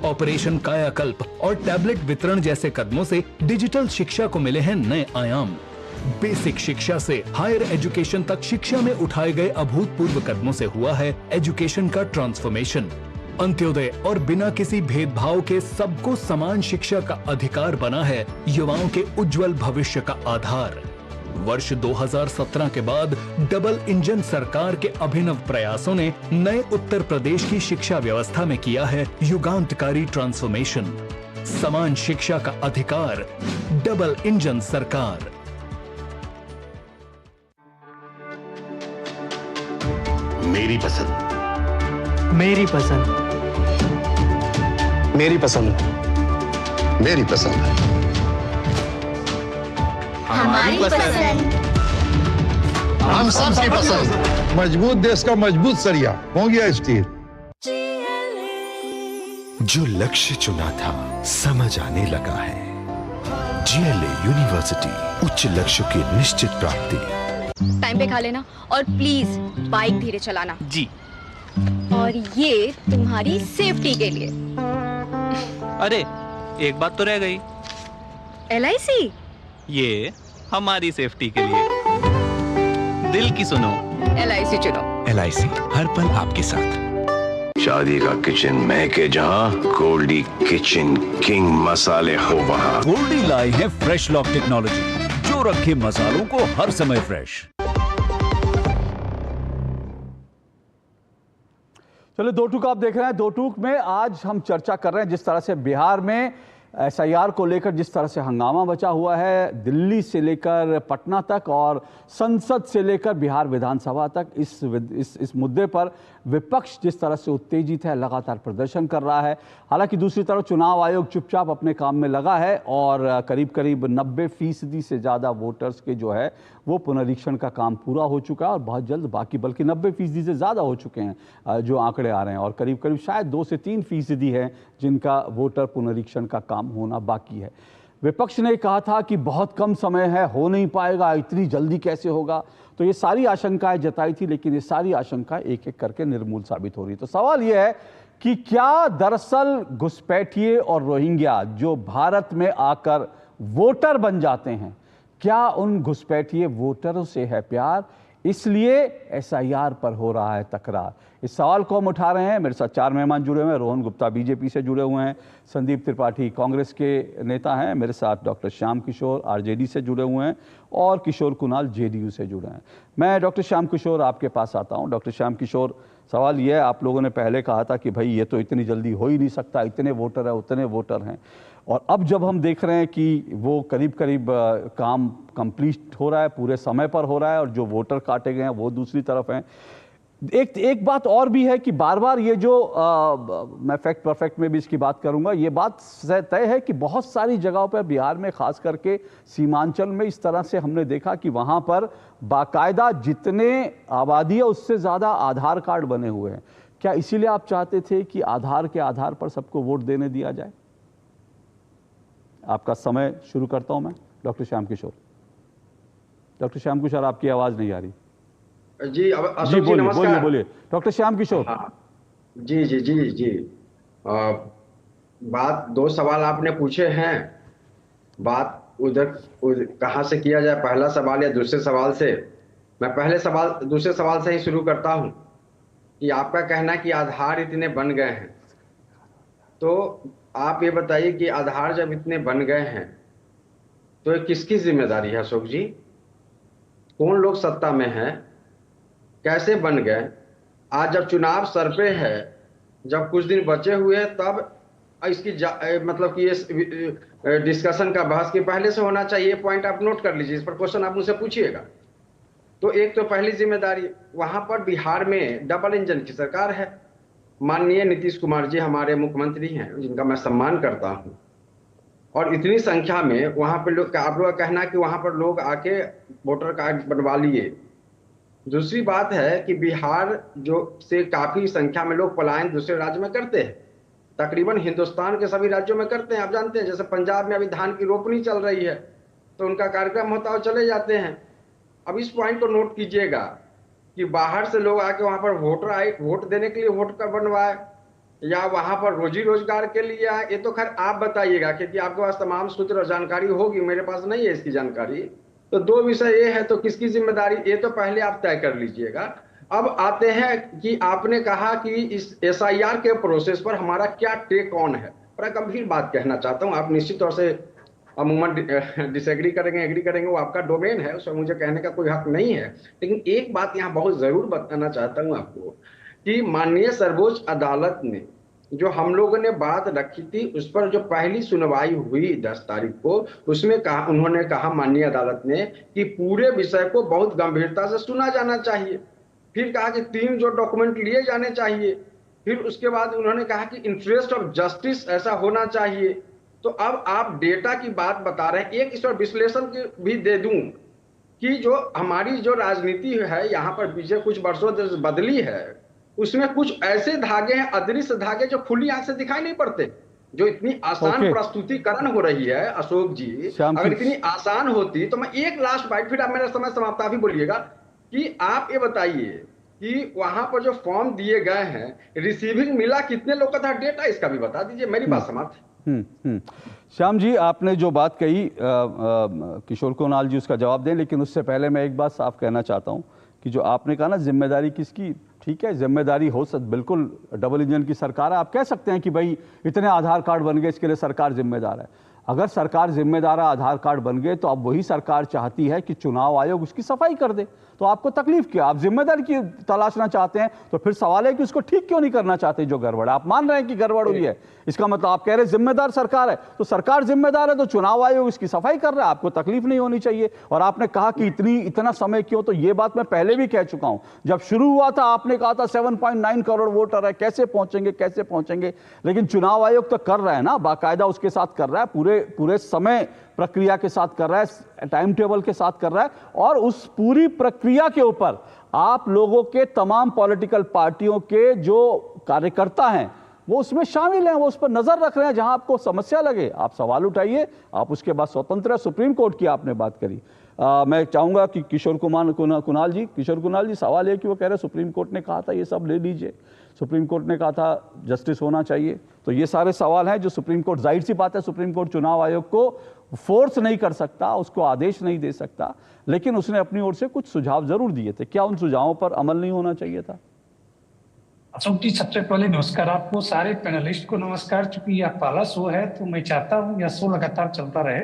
ऑपरेशन कायाकल्प और टैबलेट वितरण जैसे कदमों से डिजिटल शिक्षा को मिले हैं नए आयाम। बेसिक शिक्षा से हायर एजुकेशन तक शिक्षा में उठाए गए अभूतपूर्व कदमों से हुआ है एजुकेशन का ट्रांसफॉर्मेशन। अंत्योदय और बिना किसी भेदभाव के सबको समान शिक्षा का अधिकार बना है युवाओं के उज्जवल भविष्य का आधार। वर्ष 2017 के बाद डबल इंजन सरकार के अभिनव प्रयासों ने नए उत्तर प्रदेश की शिक्षा व्यवस्था में किया है युगांतकारी ट्रांसफॉर्मेशन। समान शिक्षा का अधिकार, डबल इंजन सरकार। मेरी पसंद, मेरी पसंद, मेरी पसंद, मेरी पसंद, हमारी पसंद, हम सबकी पसंद। मजबूत देश का मजबूत सरिया हो गया स्टील। जो लक्ष्य चुना था समझ आने लगा है। GLA यूनिवर्सिटी, उच्च लक्ष्य की निश्चित प्राप्ति। टाइम पे खा लेना और प्लीज बाइक धीरे चलाना जी। और ये तुम्हारी सेफ्टी के लिए। अरे एक बात तो रह गई। LIC ये हमारी सेफ्टी के लिए। दिल की सुनो, LIC चुनो। LIC हर पल आपके साथ। शादी का किचन महके जहां, गोल्डी किचन किंग मसाले हो वहां। गोल्डी लाई है फ्रेश लॉक टेक्नोलॉजी जो रखे मसालों को हर समय फ्रेश। चलो दो टूक आप देख रहे हैं। दो टूक में आज हम चर्चा कर रहे हैं जिस तरह से बिहार में SIR को लेकर जिस तरह से हंगामा बचा हुआ है, दिल्ली से लेकर पटना तक और संसद से लेकर बिहार विधानसभा तक, इस मुद्दे पर विपक्ष जिस तरह से उत्तेजित है, लगातार प्रदर्शन कर रहा है। हालांकि दूसरी तरफ चुनाव आयोग चुपचाप अपने काम में लगा है और करीब करीब 90% से ज़्यादा वोटर्स के जो है वो पुनरीक्षण का काम पूरा हो चुका है और बहुत जल्द बाकी, बल्कि 90% से ज़्यादा हो चुके हैं जो आंकड़े आ रहे हैं, और करीब करीब शायद 2 से 3% हैं जिनका वोटर पुनरीक्षण का काम होना बाकी है। विपक्ष ने कहा था कि बहुत कम समय है, हो नहीं पाएगा, इतनी जल्दी कैसे होगा, तो ये सारी आशंकाएं जताई थी, लेकिन ये सारी आशंकाएं एक एक करके निर्मूल साबित हो रही। तो सवाल ये है कि क्या दरअसल घुसपैठिए और रोहिंग्या जो भारत में आकर वोटर बन जाते हैं, क्या उन घुसपैठिए वोटरों से है प्यार, इसलिए SIR पर हो रहा है तकरार? इस सवाल को हम उठा रहे हैं। मेरे साथ 4 मेहमान जुड़े हुए हैं। रोहन गुप्ता BJP से जुड़े हुए हैं, संदीप त्रिपाठी कांग्रेस के नेता हैं, मेरे साथ डॉक्टर श्याम किशोर RJD से जुड़े हुए हैं और किशोर कुणाल JDU से जुड़े हैं। मैं डॉक्टर श्याम किशोर आपके पास आता हूं। डॉक्टर श्याम किशोर, सवाल ये है, आप लोगों ने पहले कहा था कि भाई ये तो इतनी जल्दी हो ही नहीं सकता, इतने वोटर हैं, उतने वोटर हैं, और अब जब हम देख रहे हैं कि वो करीब करीब काम कंप्लीट हो रहा है, पूरे समय पर हो रहा है, और जो वोटर काटे गए हैं वो दूसरी तरफ हैं। एक बात और भी है कि बार बार ये जो मैं फैक्ट परफेक्ट में भी इसकी बात करूंगा, ये बात तय है कि बहुत सारी जगहों पर बिहार में, खास करके सीमांचल में, इस तरह से हमने देखा कि वहां पर बाकायदा जितने आबादी है उससे ज़्यादा आधार कार्ड बने हुए हैं। क्या इसीलिए आप चाहते थे कि आधार के आधार पर सबको वोट देने दिया जाए? आपका समय शुरू करता हूं मैं, डॉक्टर श्याम किशोर। डॉक्टर श्याम किशोर, आपकी आवाज़ नहीं आ रही। जी अशोक जी नमस्कार। बोलिए डॉक्टर श्याम किशोर। जी जी जी जी बात 2 सवाल आपने पूछे हैं, बात उधर कहाँ से किया जाए, पहला सवाल या दूसरे सवाल से? मैं दूसरे सवाल से ही शुरू करता हूँ कि आपका कहना कि आधार इतने बन गए हैं, तो आप ये बताइए कि आधार जब इतने बन गए हैं तो ये किसकी जिम्मेदारी है अशोक जी? कौन लोग सत्ता में हैं, कैसे बन गए? आज जब चुनाव सर पे है, जब कुछ दिन बचे हुए हैं, तब इसकी मतलब कि ये डिस्कशन का बहस के पहले से होना चाहिए। पॉइंट आप नोट कर लीजिए, इस पर क्वेश्चन आप मुझसे पूछिएगा। तो एक तो पहली जिम्मेदारी, वहां पर बिहार में डबल इंजन की सरकार है। माननीय नीतीश कुमार जी हमारे मुख्यमंत्री हैं, जिनका मैं सम्मान करता हूं, और इतनी संख्या में वहां पर लोग, आप लोग का कहना है कि वहां पर लोग आके वोटर कार्ड बनवा लिए। दूसरी बात है कि बिहार जो से काफी संख्या में लोग पलायन दूसरे राज्य में करते हैं, तकरीबन हिंदुस्तान के सभी राज्यों में करते हैं। आप जानते हैं, जैसे पंजाब में अभी धान की रोपनी चल रही है, तो उनका कार्यक्रम होता है, चले जाते हैं। अब इस पॉइंट को नोट कीजिएगा कि बाहर से लोग आके वहां पर वोट देने के लिए वोट कार्ड बनवाए, या वहां पर रोजी रोजगार के लिए आए, ये तो खैर आप बताइएगा, क्योंकि आपके पास तमाम सूत्र और जानकारी होगी, मेरे पास नहीं है इसकी जानकारी। तो दो विषय ये है, तो किसकी जिम्मेदारी, ये तो पहले आप तय कर लीजिएगा। अब आते हैं कि आपने कहा कि इस SIR के प्रोसेस पर हमारा क्या टेक ऑन है। बड़ा गंभीर बात कहना चाहता हूं, आप निश्चित तौर से अमूमन डिसएग्री करेंगे, एग्री करेंगे, वो आपका डोमेन है, उसमें मुझे कहने का कोई हक नहीं है। लेकिन एक बात यहाँ बहुत जरूर बताना चाहता हूँ आपको कि माननीय सर्वोच्च अदालत ने जो हम लोगों ने बात रखी थी, उस पर जो पहली सुनवाई हुई 10 तारीख को, उसमें कहा, उन्होंने कहा माननीय अदालत ने कि पूरे विषय को बहुत गंभीरता से सुना जाना चाहिए। फिर कहा कि 3 जो डॉक्यूमेंट लिए जाने चाहिए। फिर उसके बाद उन्होंने कहा कि इंटरेस्ट ऑफ जस्टिस ऐसा होना चाहिए। तो अब आप डेटा की बात बता रहे हैं, एक इस पर विश्लेषण भी दे दूं कि जो हमारी जो राजनीति है यहाँ पर पिछले कुछ वर्षों से बदली है, उसमें कुछ ऐसे धागे हैं, अदृश्य धागे, जो खुली आंख से दिखाई नहीं पड़ते। जो इतनी आसान प्रस्तुतिकरण हो रही है अशोक जी, अगर इतनी आसान होती तो मैं एक लास्ट बाइट, फिर आप मेरा समय समाप्त, आप ही बोलिएगा कि आप ये बताइए कि वहां पर जो फॉर्म दिए गए हैं, रिसीविंग मिला कितने लोग का था, डेटा इसका भी बता दीजिए, मेरी बात समाप्त। श्याम जी, आपने जो बात कही, किशोर कुणाल जी उसका जवाब दें, लेकिन उससे पहले मैं एक बात साफ कहना चाहता हूं कि जो आपने कहा ना जिम्मेदारी किसकी, ठीक है, जिम्मेदारी हो सकती, बिल्कुल डबल इंजन की सरकार है। आप कह सकते हैं कि भाई इतने आधार कार्ड बन गए, इसके लिए सरकार जिम्मेदार है। अगर सरकार जिम्मेदार है, आधार कार्ड बन गए, तो अब वही सरकार चाहती है कि चुनाव आयोग उसकी सफाई कर दे। तो आपको तकलीफ क्या, आप जिम्मेदारी की तलाशना चाहते हैं, तो फिर सवाल है कि उसको ठीक क्यों नहीं करना चाहते जो गड़बड़ है। आप मान रहे हैं कि गड़बड़ हुई है, इसका मतलब आप कह रहे हैं जिम्मेदार सरकार है, तो सरकार जिम्मेदार है, तो चुनाव आयोग इसकी सफाई कर रहा है, आपको तकलीफ नहीं होनी चाहिए। और आपने कहा कि इतना समय क्यों, तो ये बात मैं पहले भी कह चुका हूं। जब शुरू हुआ था आपने कहा था 7.9 करोड़ वोटर है, कैसे पहुंचेंगे, लेकिन चुनाव आयोग तो कर रहा है ना, बाकायदा उसके साथ कर रहा है, पूरे समय प्रक्रिया के साथ कर रहा है, टाइम टेबल के साथ कर रहा है। और उस पूरी प्रक्रिया के ऊपर आप लोगों के तमाम पॉलिटिकल पार्टियों के जो कार्यकर्ता हैं वो उसमें शामिल हैं, वो उस पर नजर रख रहे हैं। जहां आपको समस्या लगे आप सवाल उठाइए, आप उसके बाद स्वतंत्र है। सुप्रीम कोर्ट की आपने बात करी, मैं चाहूंगा कि किशोर कुणाल जी, सवाल है कि वो कह रहे सुप्रीम कोर्ट ने कहा था ये सब ले लीजिए, सुप्रीम कोर्ट ने कहा था जस्टिस होना चाहिए। तो ये सारे सवाल हैं जो सुप्रीम कोर्ट, जाहिर सी बात है सुप्रीम कोर्ट चुनाव आयोग को फोर्स नहीं कर सकता, उसको आदेश नहीं दे सकता, लेकिन उसने अपनी ओर से कुछ सुझाव जरूर दिए थे। क्या उन सुझावों पर अमल नहीं होना चाहिए था? अशोक जी, सबसे पहले नमस्कार आपको, सारे पैनलिस्ट को नमस्कार। चूंकि यह पहला शो है तो मैं चाहता हूँ यह शो लगातार चलता रहे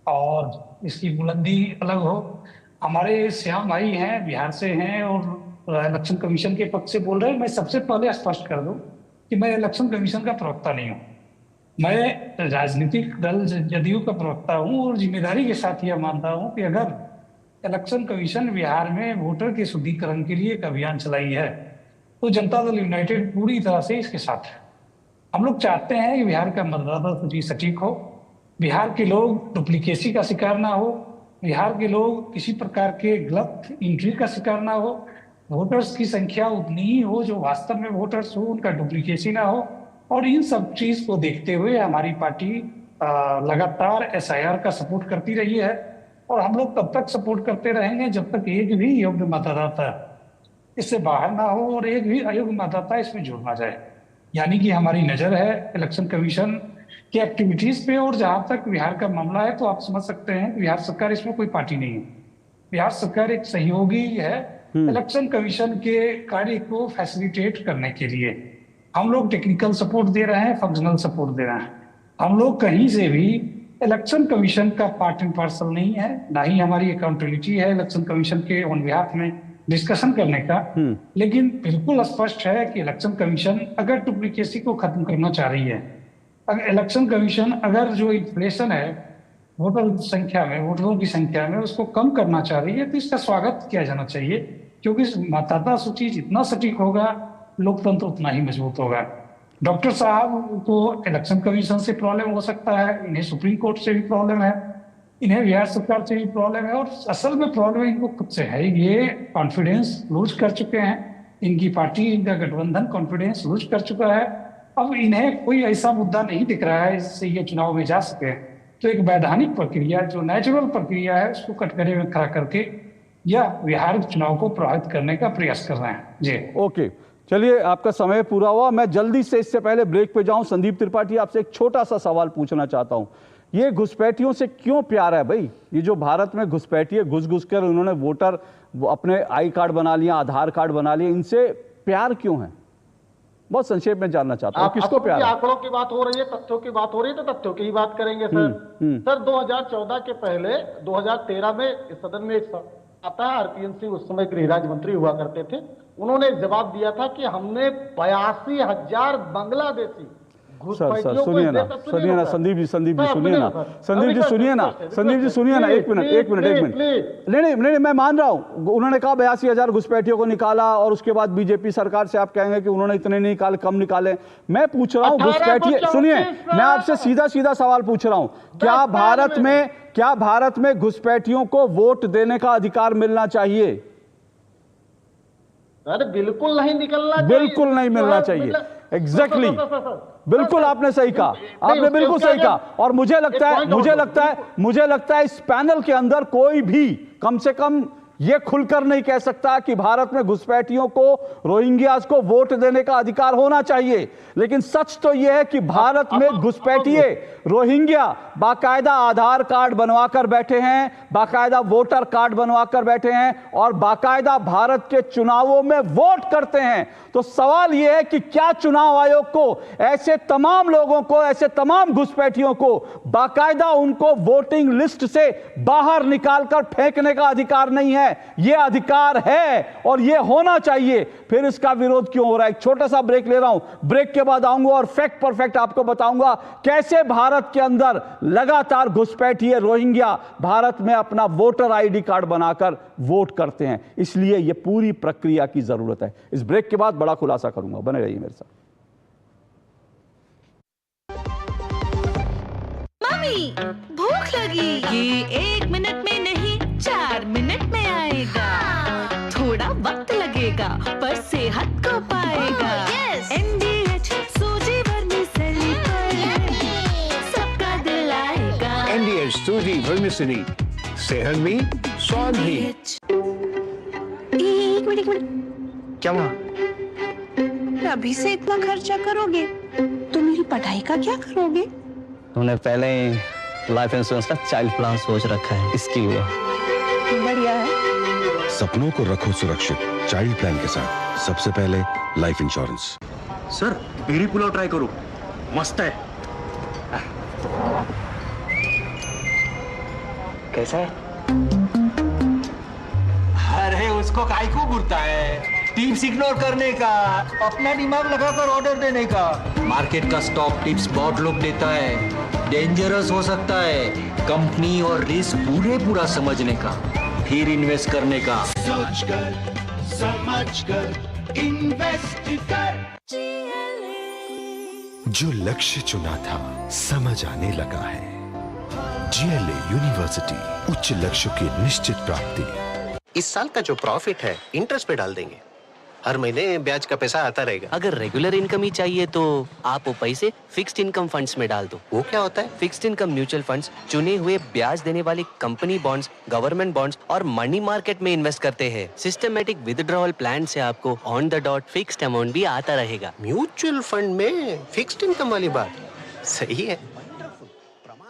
और इसकी बुलंदी अलग हो। हमारे श्याम भाई हैं, बिहार से हैं और इलेक्शन कमीशन के पक्ष से बोल रहे हैं। मैं सबसे पहले स्पष्ट कर दूं कि मैं इलेक्शन कमीशन का प्रवक्ता नहीं हूँ, मैं राजनीतिक दल जदयू का प्रवक्ता हूँ और जिम्मेदारी के साथ यह मानता हूँ कि अगर इलेक्शन कमीशन बिहार में वोटर के शुद्धिकरण के लिए एक अभियान चलाई है तो जनता दल यूनाइटेड पूरी तरह से इसके साथ है। हम लोग चाहते हैं कि बिहार का मतदाता सूची सटीक हो, बिहार के लोग डुप्लीकेसी का शिकार ना हो, बिहार के लोग किसी प्रकार के गलत एंट्री का शिकार ना हो, वोटर्स की संख्या उतनी ही हो जो वास्तव में वोटर्स हो, उनका डुप्लीकेसी ना हो। और इन सब चीज को देखते हुए हमारी पार्टी लगातार SIR का सपोर्ट करती रही है और हम लोग तब तक सपोर्ट करते रहेंगे जब तक एक भी योग्य मतदाता इससे बाहर ना हो और एक भी अयोग्य मतदाता इसमें जुड़ ना जाए। यानी कि हमारी नजर है इलेक्शन कमीशन की एक्टिविटीज पे। और जहां तक बिहार का मामला है तो आप समझ सकते हैं कि बिहार सरकार इसमें कोई पार्टी नहीं है, बिहार सरकार एक सहयोगी है इलेक्शन कमीशन के कार्य को फैसिलिटेट करने के लिए। हम लोग टेक्निकल सपोर्ट दे रहे हैं, फंक्शनल सपोर्ट दे रहे हैं। हम लोग कहीं से भी इलेक्शन कमीशन का पार्ट एंड पार्सल नहीं है, ना ही हमारी अकाउंटेबिलिटी है इलेक्शन कमीशन के ऑन बिहाफ में डिस्कशन करने का। लेकिन बिल्कुल स्पष्ट है कि इलेक्शन कमीशन अगर डुप्लीकेसी को खत्म करना चाह रही है, अगर इलेक्शन कमीशन अगर जो इन्फ्लेशन है वोटर संख्या में, वोटरों की संख्या में उसको कम करना चाह रही है, तो इसका स्वागत किया जाना चाहिए, क्योंकि मतदाता सूची जितना सटीक होगा लोकतंत्र उतना ही मजबूत होगा। डॉक्टर साहब को इलेक्शन कमीशन से प्रॉब्लम हो सकता है, इन्हें सुप्रीम कोर्ट से भी प्रॉब्लम है, इन्हें बिहार सरकार से भी प्रॉब्लम है, और असल में प्रॉब्लम इनको खुद से है। ये कॉन्फिडेंस लूज कर चुके हैं, इनकी पार्टी का गठबंधन कॉन्फिडेंस लूज कर चुका है। अब इन्हें कोई ऐसा मुद्दा नहीं दिख रहा है इससे ये चुनाव में जा सके, तो एक वैधानिक प्रक्रिया, जो नेचुरल प्रक्रिया है, उसको कटघरे में खड़ा करके या बिहार चुनाव को प्रभावित करने का प्रयास कर रहे हैं। जी ओके, चलिए आपका समय पूरा हुआ। मैं जल्दी से, इससे पहले ब्रेक पे जाऊं, संदीप त्रिपाठी आपसे एक छोटा सा सवाल पूछना चाहता हूं। ये घुसपैठियों से क्यों प्यार है भाई? ये जो भारत में घुसपैठिए घुस घुस कर उन्होंने वोटर अपने आई कार्ड बना लिया, आधार कार्ड बना लिया, इनसे प्यार क्यों है? बहुत संक्षेप में जानना चाहता हूं, किसको प्यार है? आंकड़ों की बात हो रही है, तथ्यों की बात हो रही है, तो तथ्यों की ही बात करेंगे सर। सर 2014 के पहले 2013 में इस सदन में एक आता है, आरपीएन सिंह उस समय गृह राज्य मंत्री हुआ करते थे, उन्होंने जवाब दिया था कि हमने 82,000 बांग्लादेशी सर सुनिए ना संदीप जी सुनिए ना, एक मिनट। नहीं, मैं मान रहा हूं, उन्होंने कहा 82,000 घुसपैठियों को निकाला, और उसके बाद बीजेपी सरकार से आप कहेंगे कि उन्होंने इतने नहीं निकाले, कम निकाले। मैं पूछ रहा हूं घुसपैठिए, सुनिए, मैं आपसे सीधा सवाल पूछ रहा हूं, क्या भारत में घुसपैठियों को वोट देने का अधिकार मिलना चाहिए? अरे बिल्कुल नहीं बिल्कुल नहीं मिलना चाहिए। एग्जैक्टली, बिल्कुल आपने सही कहा, आपने बिल्कुल सही कहा। और मुझे लगता है इस पैनल के अंदर कोई भी कम से कम ये खुलकर नहीं कह सकता कि भारत में घुसपैठियों को, रोहिंग्यास को वोट देने का अधिकार होना चाहिए। लेकिन सच तो यह है कि भारत में घुसपैठिए रोहिंग्या बाकायदा आधार कार्ड बनवाकर बैठे हैं, बाकायदा वोटर कार्ड बनवाकर बैठे हैं, और बाकायदा भारत के चुनावों में वोट करते हैं। तो सवाल यह है कि क्या चुनाव आयोग को ऐसे तमाम लोगों को, ऐसे तमाम घुसपैठियों को बाकायदा उनको वोटिंग लिस्ट से बाहर निकालकर फेंकने का अधिकार नहीं है? यह अधिकार है और यह होना चाहिए। फिर इसका विरोध क्यों हो रहा है? एक छोटा सा ब्रेक ले रहा हूं, ब्रेक के बाद आऊंगा और फैक्ट परफेक्ट आपको बताऊंगा कैसे भारत के अंदर लगातार घुसपैठिए रोहिंग्या भारत में अपना वोटर आईडी कार्ड बनाकर वोट करते हैं। इसलिए यह पूरी प्रक्रिया की जरूरत है। इस ब्रेक के बाद बड़ा खुलासा करूंगा, बने रहिए मेरे साथ। मम्मी भूख लगी, ये 1 मिनट में नहीं 4 मिनट में आएगा। थोड़ा वक्त लगेगा पर सेहत को पाएगा। NDH सूजी वर्मिसेली पर सबका दिल आएगा। NDH सूजी वर्मिसेली, सेहत भी स्वाद भी। एक मिनट क्या हुआ? अभी से इतना खर्चा करोगे तो मेरी पढ़ाई का क्या करोगे? हमने पहले ही लाइफ इंश्योरेंस का चाइल्ड प्लान सोच रखा है, इसके लिए। बढ़िया है। सपनों को रखो सुरक्षित चाइल्ड प्लान के साथ। सबसे पहले life insurance. Sir peri pulao try करो, मस्त है। कैसा है? अरे उसको काहे को घूरता है? टिप्स इग्नोर करने का, अपना दिमाग लगाकर ऑर्डर देने का। मार्केट का स्टॉक टिप्स बहुत लोग देता है, डेंजरस हो सकता है। कंपनी और रिस्क पूरा समझने का, फिर इन्वेस्ट करने का। सोच कर समझ कर इन्वेस्ट कर। जो लक्ष्य चुना था समझ आने लगा है। GLA यूनिवर्सिटी, उच्च लक्ष्य की निश्चित प्राप्ति। इस साल का जो प्रॉफिट है इंटरेस्ट पे डाल देंगे, हर महीने ब्याज का पैसा आता रहेगा। अगर रेगुलर इनकम ही चाहिए तो आप वो पैसे फिक्स्ड इनकम फंड्स में डाल दो। वो क्या होता है? फिक्स्ड इनकम म्यूचुअल फंड्स चुने हुए ब्याज देने वाली कंपनी बॉन्ड्स, गवर्नमेंट बॉन्ड्स और मनी मार्केट में इन्वेस्ट करते हैं। सिस्टमेटिक विथड्रॉल प्लान से आपको on the dot fixed amount भी आता रहेगा। म्यूचुअल फंड में फिक्स्ड इनकम वाली बात सही है।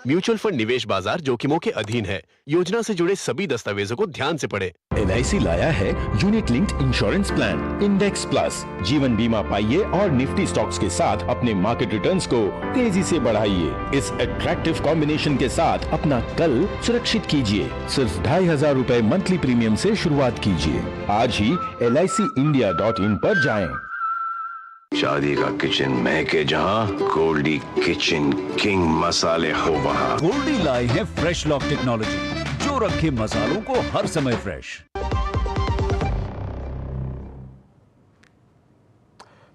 म्यूचुअल फंड निवेश बाजार जोखिमों के अधीन है। योजना से जुड़े सभी दस्तावेजों को ध्यान से पढ़ें। LIC लाया है unit linked insurance plan index plus. जीवन बीमा पाइए और निफ्टी स्टॉक्स के साथ अपने मार्केट रिटर्न्स को तेजी से बढ़ाइए। इस अट्रैक्टिव कॉम्बिनेशन के साथ अपना कल सुरक्षित कीजिए। सिर्फ 2,500 रुपए मंथली प्रीमियम से शुरुआत कीजिए। आज ही LICindia.in पर जाएं। शादी का किचन महके जहां, गोल्डी किचन किंग मसाले हो वहां। गोल्डी लाए हैं फ्रेश लॉक टेक्नोलॉजी, जो रखे मसालों को हर समय फ्रेश।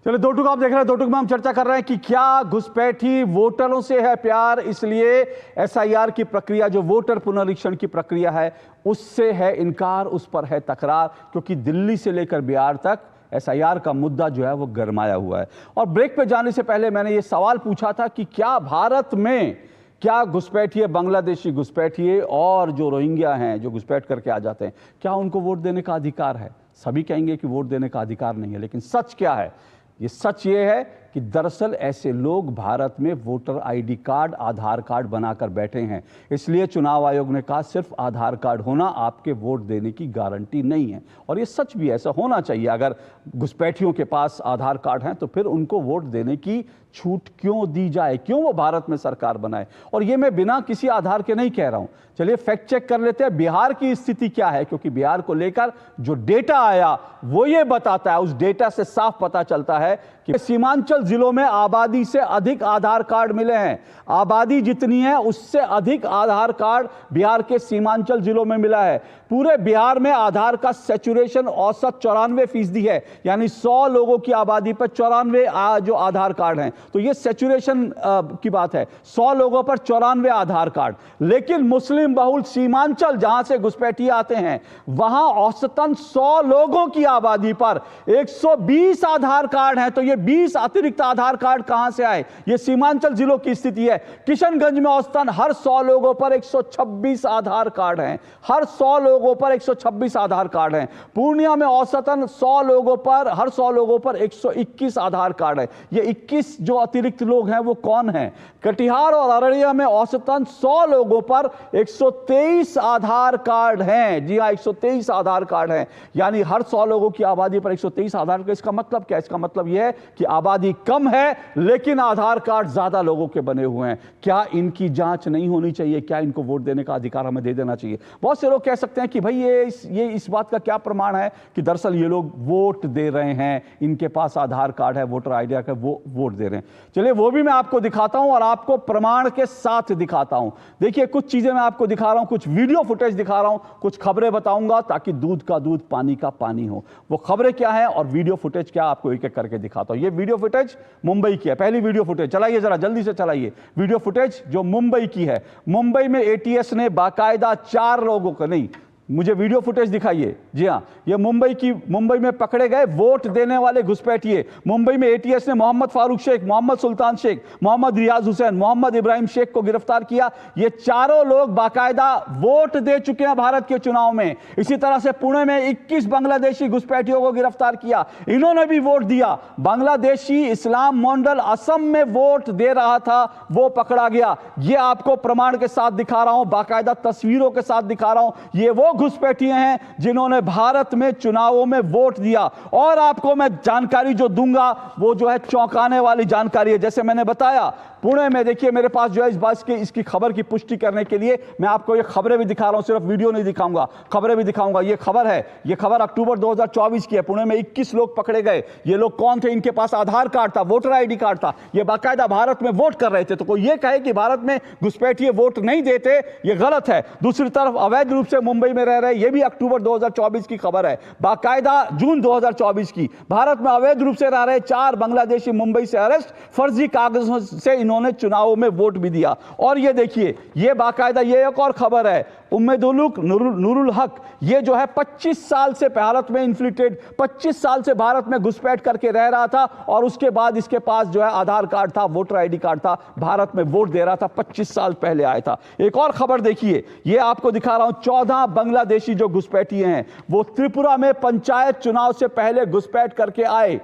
चलिए दो टुक आप देख रहे हैं, दो टुक में हम चर्चा कर रहे हैं कि क्या घुसपैठी वोटरों से है प्यार, इसलिए एसआईआर की प्रक्रिया, जो वोटर पुनरीक्षण की प्रक्रिया है, उससे है इनकार, उस पर है तकरार, क्योंकि दिल्ली से लेकर बिहार तक एसआईआर का मुद्दा जो है वो गरमाया हुआ है। और ब्रेक पे जाने से पहले मैंने ये सवाल पूछा था कि क्या भारत में क्या घुसपैठिए, बांग्लादेशी घुसपैठिए और जो रोहिंग्या हैं जो घुसपैठ करके आ जाते हैं, क्या उनको वोट देने का अधिकार है? सभी कहेंगे कि वोट देने का अधिकार नहीं है, लेकिन सच क्या है? ये सच ये है कि दरअसल ऐसे लोग भारत में वोटर आईडी कार्ड, आधार कार्ड बनाकर बैठे हैं। इसलिए चुनाव आयोग ने कहा सिर्फ आधार कार्ड होना आपके वोट देने की गारंटी नहीं है। और ये सच भी ऐसा होना चाहिए। अगर घुसपैठियों के पास आधार कार्ड हैं तो फिर उनको वोट देने की छूट क्यों दी जाए, क्यों वो भारत में सरकार बनाए? और ये मैं बिना किसी आधार के नहीं कह रहा हूं। चलिए फैक्ट चेक कर लेते हैं बिहार की स्थिति क्या है, क्योंकि बिहार को लेकर जो डेटा आया वो ये बताता है, उस डेटा से साफ पता चलता है कि सीमांचल जिलों में आबादी से अधिक आधार कार्ड मिले हैं। आबादी जितनी है उससे अधिक आधार कार्ड बिहार के सीमांचल जिलों में मिला है। पूरे बिहार में आधार का सैचुरेशन औसत 94% है, यानी 100 लोगों की आबादी पर 94 जो आधार कार्ड हैं, तो ये सैचुरेशन की बात है। 100 लोगों पर 94 आधार कार्ड। लेकिन मुस्लिम बहुल सीमांचल जहां से घुसपैठी आते हैं, वहां औसतन 100 लोगों की आबादी पर 120 आधार कार्ड हैं। तो ये 20 अतिरिक्त आधार कार्ड कहां से आए? ये सीमांचल जिलों की स्थिति है। किशनगंज में औसतन हर 100 लोगों पर 126 आधार कार्ड हैं। हर 100 लोगों पर 126 आधार कार्ड हैं। पूर्णिया में औसतन 100 लोगों पर, हर 100 लोगों पर 121 आधार कार्ड है। ये 21 जो अतिरिक्त लोग हैं वो कौन हैं? कटिहार और अररिया में औसतन 100 लोगों पर 123 आधार कार्ड हैं। जी हां, 123 आधार कार्ड हैं, यानी हर 100 लोगों की आबादी पर 123 आधार कार्ड। इसका मतलब क्या? इसका मतलब यह है कि आबादी कम है लेकिन आधार कार्ड ज्यादा लोगों के बने हुए हैं। क्या इनकी जांच नहीं होनी चाहिए? क्या इनको वोट देने का अधिकार हमें दे देना चाहिए? बहुत से लोग कह सकते हैं कि भाई ये इस बात का क्या प्रमाण है कि दरअसल ये लोग वोट दे रहे हैं, इनके पास आधार कार्ड है, वोटर आईडी का, वो वोट दे रहे हैं। चलिए वो भी मैं आपको दिखाता हूं और आपको प्रमाण के साथ दिखाता हूं। देखिए कुछ चीजें मैं आपको दिखा रहा हूं, कुछ वीडियो फुटेज दिखा रहा हूं, कुछ खबरें बताऊंगा ताकि दूध का दूध पानी का पानी हो। वो खबरें क्या है और वीडियो फुटेज क्या, आपको एक एक करके दिखाता हूं। ये वीडियो फुटेज मुंबई की है। पहली वीडियो फुटेज चलाइए, जरा जल्दी से चलाइए। वीडियो फुटेज जो मुंबई की है। मुंबई में एटीएस ने बाकायदा 4 लोगों को, नहीं मुझे वीडियो फुटेज दिखाइए। जी हां, ये मुंबई में पकड़े गए वोट देने वाले घुसपैठिए। मुंबई में एटीएस ने मोहम्मद फारूक शेख, मोहम्मद सुल्तान शेख, मोहम्मद रियाज हुसैन, मोहम्मद इब्राहिम शेख को गिरफ्तार किया। ये चारों लोग बाकायदा वोट दे चुके हैं भारत के चुनाव में। इसी तरह से पुणे में 21 बांग्लादेशी घुसपैठियों को गिरफ्तार किया, इन्होंने भी वोट दिया। बांग्लादेशी इस्लाम मंडल असम में वोट दे रहा था, वो पकड़ा गया। ये आपको प्रमाण के साथ दिखा रहा हूं, बाकायदा तस्वीरों के साथ दिखा रहा हूं। ये वो घुसपैठिए हैं जिन्होंने भारत में चुनावों में वोट दिया। और आपको मैं जानकारी जो दूंगा वो जो है चौंकाने वाली जानकारी है। जैसे मैंने बताया पुणे में, देखिए मेरे पास जो है इस बात की, इसकी खबर की पुष्टि करने के लिए मैं आपको ये खबरें भी दिखा रहा हूं, सिर्फ वीडियो नहीं दिखाऊंगा, खबरें भी दिखाऊंगा। ये खबर है, ये खबर अक्टूबर 2024 की है। पुणे में 21 लोग पकड़े गए। ये लोग कौन थे? इनके पास आधार कार्ड था, वोटर आईडी कार्ड था, ये बाकायदा भारत में वोट कर रहे थे। तो कोई ये कहे कि भारत में घुसपैठिए वोट नहीं देते, ये गलत है। दूसरी तरफ अवैध रूप से मुंबई में रह रहे, ये भी अक्टूबर 2024 की खबर है, बाकायदा जून 2024 की। भारत में अवैध रूप से रह रहे 4 बांग्लादेशी मुंबई से अरेस्ट, फर्जी कागजों से इन्होंने चुनावों में वोट भी दिया। और ये देखिए, ये बाकायदा ये एक और खबर है, उम्मेदुल नूरुल हक, ये जो है 25 साल से भारत में इन्फ्लिक्टेड, 25 साल से भारत में घुसपैठ करके रह रहा था और उसके बाद इसके पास जो है आधार कार्ड था, वोटर आईडी कार्ड था, भारत में वोट दे रहा था, 25 साल पहले आया था। एक और खबर देखिए, ये आपको दिखा रहा हूं, 14 बांग्लादेशी जो घुसपैठिए हैं वो त्रिपुरा में पंचायत चुनाव से पहले घुसपैठ करके आए।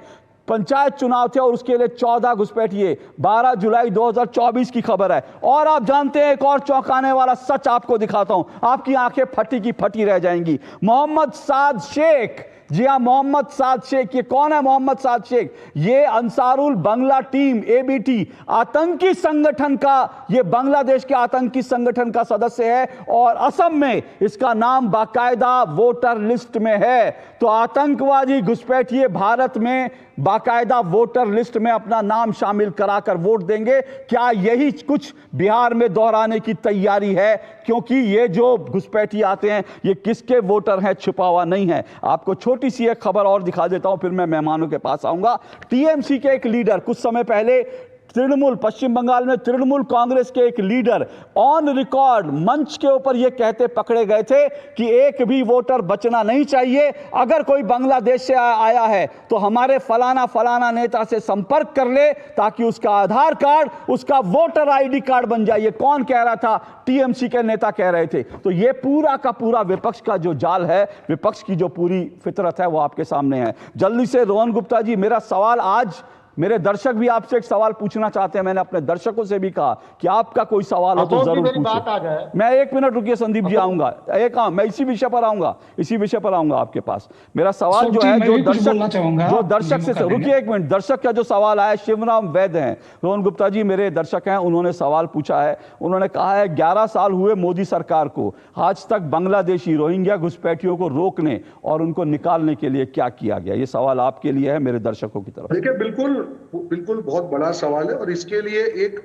पंचायत चुनाव थे और उसके लिए 14 घुसपैठिए। 12 जुलाई 2024 की खबर है। और आप जानते हैं एक और चौंकाने वाला सच आपको दिखाता हूं, आपकी आंखें फटी की फटी रह जाएंगी। मोहम्मद साद शेख, जी हां, मोहम्मद साद शेख। ये कौन है मोहम्मद साद शेख? ये अंसारुल बांग्ला टीम, एबीटी, आतंकी संगठन का, ये बांग्लादेश के आतंकी संगठन का सदस्य है और असम में इसका नाम बाकायदा वोटर लिस्ट में है। तो आतंकवादी घुसपैठिए भारत में बाकायदा वोटर लिस्ट में अपना नाम शामिल कराकर वोट देंगे। क्या यही कुछ बिहार में दोहराने की तैयारी है? क्योंकि ये जो घुसपैठी आते हैं ये किसके वोटर हैं छुपा हुआ नहीं है। आपको छोटी सी एक खबर और दिखा देता हूं, फिर मैं मेहमानों के पास आऊंगा। टीएमसी के एक लीडर कुछ समय पहले पश्चिम बंगाल में तृणमूल कांग्रेस के एक लीडर ऑन रिकॉर्ड मंच के ऊपर यह कहते पकड़े गए थे कि एक भी वोटर बचना नहीं चाहिए, अगर कोई बांग्लादेश से आया है तो हमारे फलाना फलाना नेता से संपर्क कर ले ताकि उसका आधार कार्ड, उसका वोटर आईडी कार्ड बन जाए। ये कौन कह रहा था? टीएमसी के नेता कह रहे थे। तो ये पूरा का पूरा विपक्ष का जो जाल है, विपक्ष की जो पूरी फितरत है वो आपके सामने है। जल्दी से रोहन गुप्ता जी, मेरा सवाल, आज मेरे दर्शक भी आपसे एक सवाल पूछना चाहते हैं। मैंने अपने दर्शकों से भी कहा कि आपका कोई सवाल हो तो जरूर पूछिए। मैं 1 मिनट रुकिए संदीप जी, आऊंगा मैं इसी विषय पर आऊंगा आपके पास। मेरा सवाल जो है, जो दर्शक से रुकिए 1 मिनट, दर्शक का जो सवाल आया, शिवराम वैद्य हैं, रोहन गुप्ता जी मेरे दर्शक हैं, उन्होंने सवाल पूछा है। उन्होंने कहा है 11 साल हुए मोदी सरकार को, आज तक बांग्लादेशी रोहिंग्या घुसपैठियों को रोकने और उनको निकालने के लिए क्या किया गया? ये सवाल आपके लिए है, मेरे दर्शकों की तरफ। देखिए, बिल्कुल बहुत बड़ा सवाल है और इसके लिए एक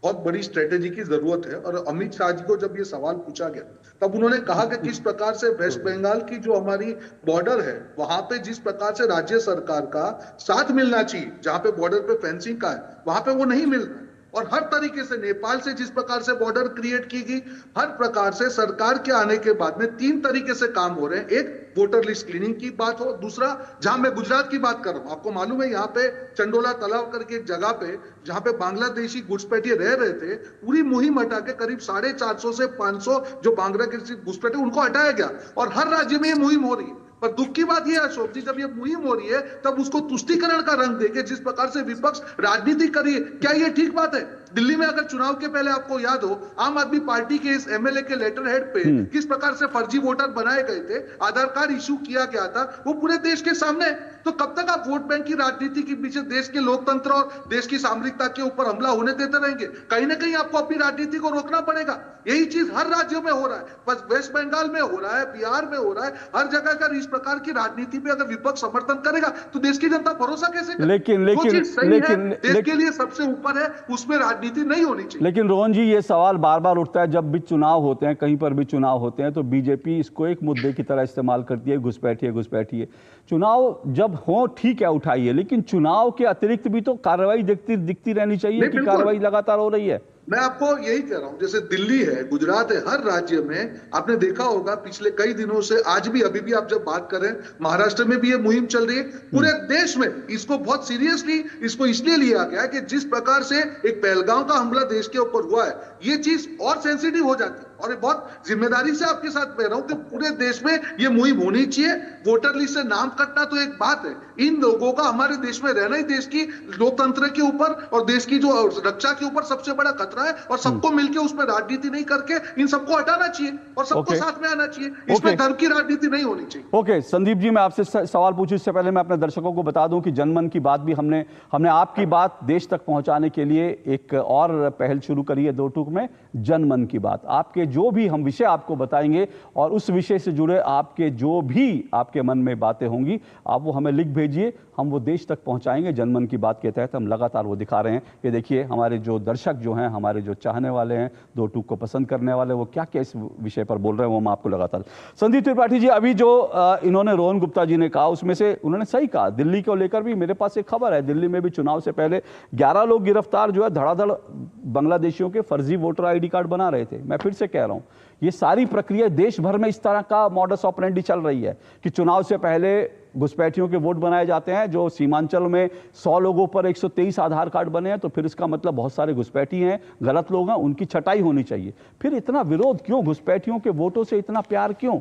बहुत बड़ी स्ट्रेटेजी की जरूरत है। और अमित शाह जी को जब ये सवाल पूछा गया तब उन्होंने कहा कि किस प्रकार से वेस्ट बंगाल की जो हमारी बॉर्डर है वहां पे जिस प्रकार से राज्य सरकार का साथ मिलना चाहिए, जहां पे बॉर्डर पे फेंसिंग का है वहां पे वो नहीं मिल रहा है। और हर तरीके से नेपाल से जिस प्रकार से बॉर्डर क्रिएट की गई, हर प्रकार से सरकार के आने के बाद में 3 तरीके से काम हो रहे हैं। एक, वोटर लिस्ट क्लीनिंग की बात हो, दूसरा, जहां मैं गुजरात की बात कर रहा हूं, आपको मालूम है यहाँ पे चंडोला तालाब करके एक जगह पे जहां पे बांग्लादेशी घुसपैठिए रह रहे थे, पूरी मुहिम हटा के करीब 450 से 500 जो बांग्लादेशी घुसपैठिए उनको हटाया गया। और हर राज्य में ये मुहिम हो रही है। पर दुख की बात यह है अशोक जी, जब ये मुहिम हो रही है तब उसको तुष्टीकरण का रंग देके जिस प्रकार से विपक्ष राजनीति करिए, क्या ये ठीक बात है? दिल्ली में अगर चुनाव के पहले आपको याद हो, आम आदमी पार्टी के इस एमएलए के लेटर हेड पे किस प्रकार से फर्जी वोटर बनाए गए थे, आधार कार्ड इशू किया गया था, वो पूरे देश के सामने। तो कब तक आप वोट बैंक की राजनीति के पीछे देश के लोकतंत्र और देश की सामरिकता के ऊपर हमला होने देते रहेंगे? कहीं ना कहीं आपको अपनी राजनीति को रोकना पड़ेगा। यही चीज हर राज्यों में हो रहा है, बस वेस्ट बंगाल में हो रहा है, बिहार में हो रहा है, हर जगह अगर इस प्रकार की राजनीति पे अगर विपक्ष समर्थन करेगा तो देश की जनता भरोसा कैसे करेगी? लेकिन देश के लिए सबसे ऊपर है, उसमें राजनीति नहीं होनी चाहिए। लेकिन रोहन जी, ये सवाल बार बार उठता है, जब भी चुनाव होते हैं, कहीं पर भी चुनाव होते हैं तो बीजेपी इसको एक मुद्दे की तरह इस्तेमाल करती है, घुसपैठिए। चुनाव जब हो ठीक है उठाइए, लेकिन चुनाव के अतिरिक्त भी तो कार्रवाई दिखती रहनी चाहिए कि कार्रवाई लगातार हो रही है। मैं आपको यही कह रहा हूं, जैसे दिल्ली है, गुजरात है, हर राज्य में आपने देखा होगा पिछले कई दिनों से, आज भी अभी भी आप जब बात करें, महाराष्ट्र में भी ये मुहिम चल रही है। पूरे देश में इसको बहुत सीरियसली इसको इसलिए लिया गया कि जिस प्रकार से एक पहलगाम का हमला देश के ऊपर हुआ है, ये चीज और सेंसिटिव हो जाती है। और ये बहुत जिम्मेदारी से आपके साथ कह रहा हूं कि पूरे देश में ये मुहिम होनी चाहिए। वोटर लिस्ट से नाम कटना तो एक बात है, इन लोगों का हमारे देश में रहना ही देश की लोकतंत्र के ऊपर और देश की जो रक्षा के ऊपर सबसे बड़ा खतरा है। और सबको मिलकर उसमें राजनीति नहीं करके इन सबको हटाना चाहिए और सबको साथ में आना चाहिए। इसमें धर्म की राजनीति नहीं होनी चाहिए। ओके संदीप जी, मैं आपसे सवाल पूछूं इससे पहले मैं अपने दर्शकों को बता दूं कि जनमन की बात भी हमने आपकी बात देश तक पहुंचाने के लिए एक और पहल शुरू करी है 2 टूक में, जनमन की बात। आपके जो भी हम विषय आपको बताएंगे और उस विषय से जुड़े आपके जो भी आपके मन में बातें होंगी, आप वो हमें लिख भेजिए, हम वो देश तक पहुंचाएंगे। जनमन की बात के तहत हम लगातार वो दिखा रहे हैं। ये देखिए हमारे जो दर्शक जो हैं, हमारे जो चाहने वाले हैं, 2 टूक को पसंद करने वाले, वो क्या क्या इस विषय पर बोल रहे हैं वो हम आपको लगातार। संदीप त्रिपाठी जी, अभी जो इन्होंने रोहन गुप्ता जी ने कहा उसमें से उन्होंने सही कहा। दिल्ली को लेकर भी मेरे पास एक खबर है, दिल्ली में भी चुनाव से पहले 11 लोग गिरफ्तार जो है धड़ाधड़ बांग्लादेशियों के फर्जी वोटर आईडी कार्ड बना रहे थे। मैं फिर से कह रहा हूं, ये सारी प्रक्रिया देश भर में इस तरह का मॉडस ऑपरेंडी चल रही है कि चुनाव से पहले घुसपैठियों के वोट बनाए जाते हैं। जो सीमांचल में 100 लोगों पर 123 आधार कार्ड बने हैं, तो फिर इसका मतलब बहुत सारे घुसपैठी हैं, गलत लोग हैं, उनकी छटाई होनी चाहिए। फिर इतना विरोध क्यों? घुसपैठियों के वोटों से इतना प्यार क्यों?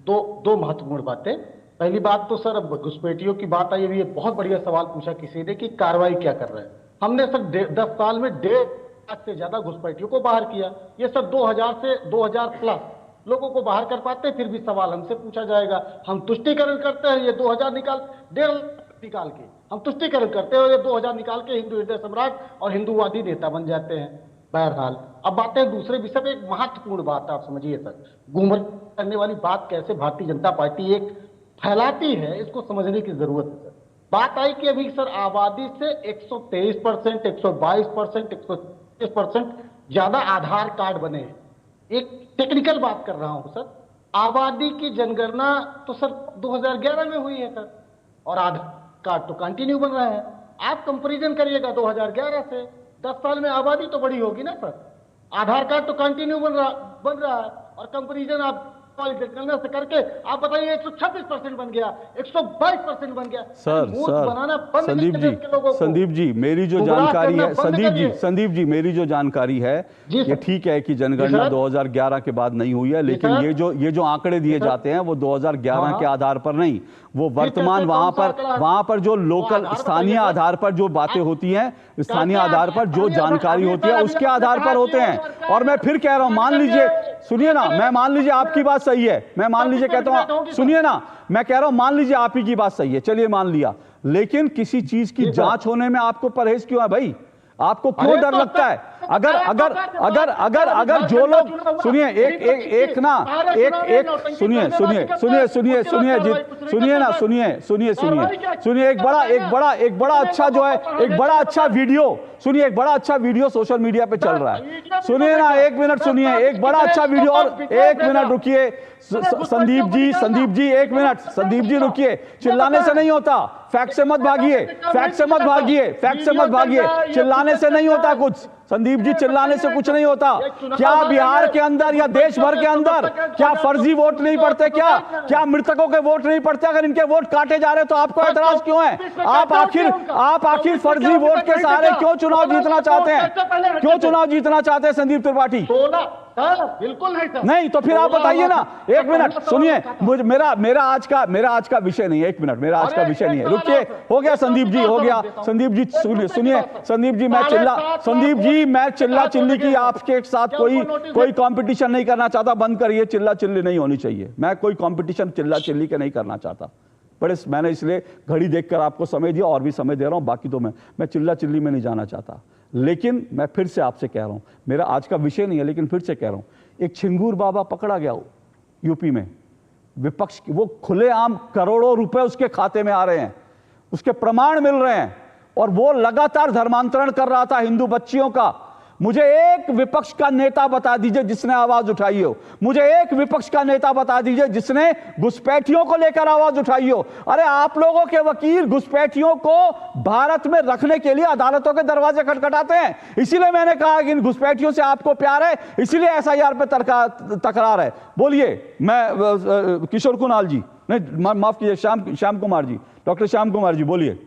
दो महत्वपूर्ण बातें। पहली बात तो सर, अब घुसपैठियों की बात आई, ये बहुत बढ़िया सवाल पूछा किसी ने कि कार्रवाई क्या कर रहे हैं। हमने सर 10 साल में 1.5 लाख से ज्यादा घुसपैठियों को बाहर किया। ये सब 2000 से 2000 प्लस लोगों को बाहर कर पाते हैं। फिर भी सवाल हमसे पूछा जाएगा, हम तुष्टीकरण करते हैं, ये 2000 निकाल 1.5 निकाल के हम तुष्टीकरण करते हैं, ये 2000 निकाल के हिंदू हृदय सम्राट और हिंदूवादी नेता बन जाते हैं। बहरहाल अब बातें दूसरे विषय पे। एक महत्वपूर्ण बात आप समझिए सर, गुमराह करने वाली बात कैसे भारतीय जनता पार्टी एक फैलाती है, इसको समझने की जरूरत है सर। बात आई कि अभी सर आबादी से 123%, 122%, 123% ज्यादा आधार कार्ड बने हैं। एक टेक्निकल बात कर रहा हूं सर, आबादी की जनगणना तो सर 2011 में हुई है सर, और आधार कार्ड तो कंटिन्यू बन रहे हैं। आप कंपैरिजन करिएगा 2011 से, 10 साल में आबादी तो बड़ी होगी ना सर, आधार कार्ड तो कंटिन्यू बन रहा है, और कंपैरिजन आप जनगणना से करके आप बताइए 126% बन गया, 122% बन गया। सर संदीप जी मेरी जो जानकारी है, संदीप जी मेरी जो जानकारी है, ये ठीक है कि जनगणना 2011 के बाद नहीं हुई है, लेकिन ये जो आंकड़े दिए जाते हैं वो 2011 के आधार पर नहीं, वो वर्तमान वहां पर जो लोकल स्थानीय आधार पर जो बातें होती हैं, स्थानीय आधार पर जो जानकारी होती है उसके आधार पर होते हैं। और मैं फिर कह रहा हूं, मान लीजिए, सुनिए ना, मैं मान लीजिए आपकी बात सही है, मैं मान लीजिए कहता हूं, सुनिए ना, मैं कह रहा हूं मान लीजिए आप ही की बात सही है, चलिए मान लिया, लेकिन किसी चीज की जांच होने में आपको परहेज क्यों है भाई? आपको क्यों डर लगता है? अगर जो लोग, सुनिए एक एक बड़ा अच्छा वीडियो सोशल मीडिया पे चल रहा है। सुनिए ना, एक मिनट सुनिए, एक बड़ा अच्छा वीडियो, और एक मिनट रुकिए संदीप जी एक मिनट, संदीप जी रुकिए, चिल्लाने से नहीं होता, फैक्ट से मत भागिए, चिल्लाने से नहीं होता कुछ, संदीप जी चिल्लाने से कुछ नहीं होता। क्या बिहार के अंदर या देश भर के अंदर क्या फर्जी वोट नहीं पड़ते? क्या मृतकों के वोट नहीं पड़ते? अगर इनके वोट काटे जा रहे तो आपको एतराज क्यों है? आप आखिर फर्जी वोट के सहारे क्यों चुनाव जीतना चाहते हैं? संदीप त्रिपाठी बिल्कुल नहीं, तो फिर आप बताइए ना, एक मिनट सुनिए, मेरा आज का विषय नहीं है, एक मिनट, मेरा आज का विषय नहीं है, रुकिए, हो गया संदीप जी, हो गया संदीप जी, सुनिए संदीप जी, मैं चिल्ला चिल्ली की आपके साथ कोई कंपटीशन नहीं करना चाहता, बंद करिए, चिल्ला चिल्ली नहीं होनी चाहिए, मैं कोई कंपटीशन चिल्ला चिल्ली के नहीं करना चाहता, बड़े मैंने इसलिए घड़ी देखकर आपको समय दिया, और भी समय दे रहा हूं, बाकी तो मैं चिल्ला चिल्ली में नहीं जाना चाहता। लेकिन मैं फिर से आपसे कह रहा हूं, मेरा आज का विषय नहीं है, लेकिन फिर से कह रहा हूं, एक छिंगूर बाबा पकड़ा गया यूपी में, विपक्ष, वो खुलेआम करोड़ों रुपए उसके खाते में आ रहे हैं, उसके प्रमाण मिल रहे हैं, और वो लगातार धर्मांतरण कर रहा था हिंदू बच्चियों का। मुझे एक विपक्ष का नेता बता दीजिए जिसने आवाज उठाई हो, मुझे एक विपक्ष का नेता बता दीजिए जिसने घुसपैठियों को लेकर आवाज उठाई हो। अरे आप लोगों के वकील घुसपैठियों को भारत में रखने के लिए अदालतों के दरवाजे खटखटाते हैं, इसीलिए मैंने कहा कि इन घुसपैठियों से आपको प्यार है, इसीलिए एसआईआर पे तकरार है। बोलिए, मैं किशोर कुणाल जी, नहीं माफ कीजिए, श्याम कुमार जी, डॉक्टर श्याम कुमार जी, बोलिए।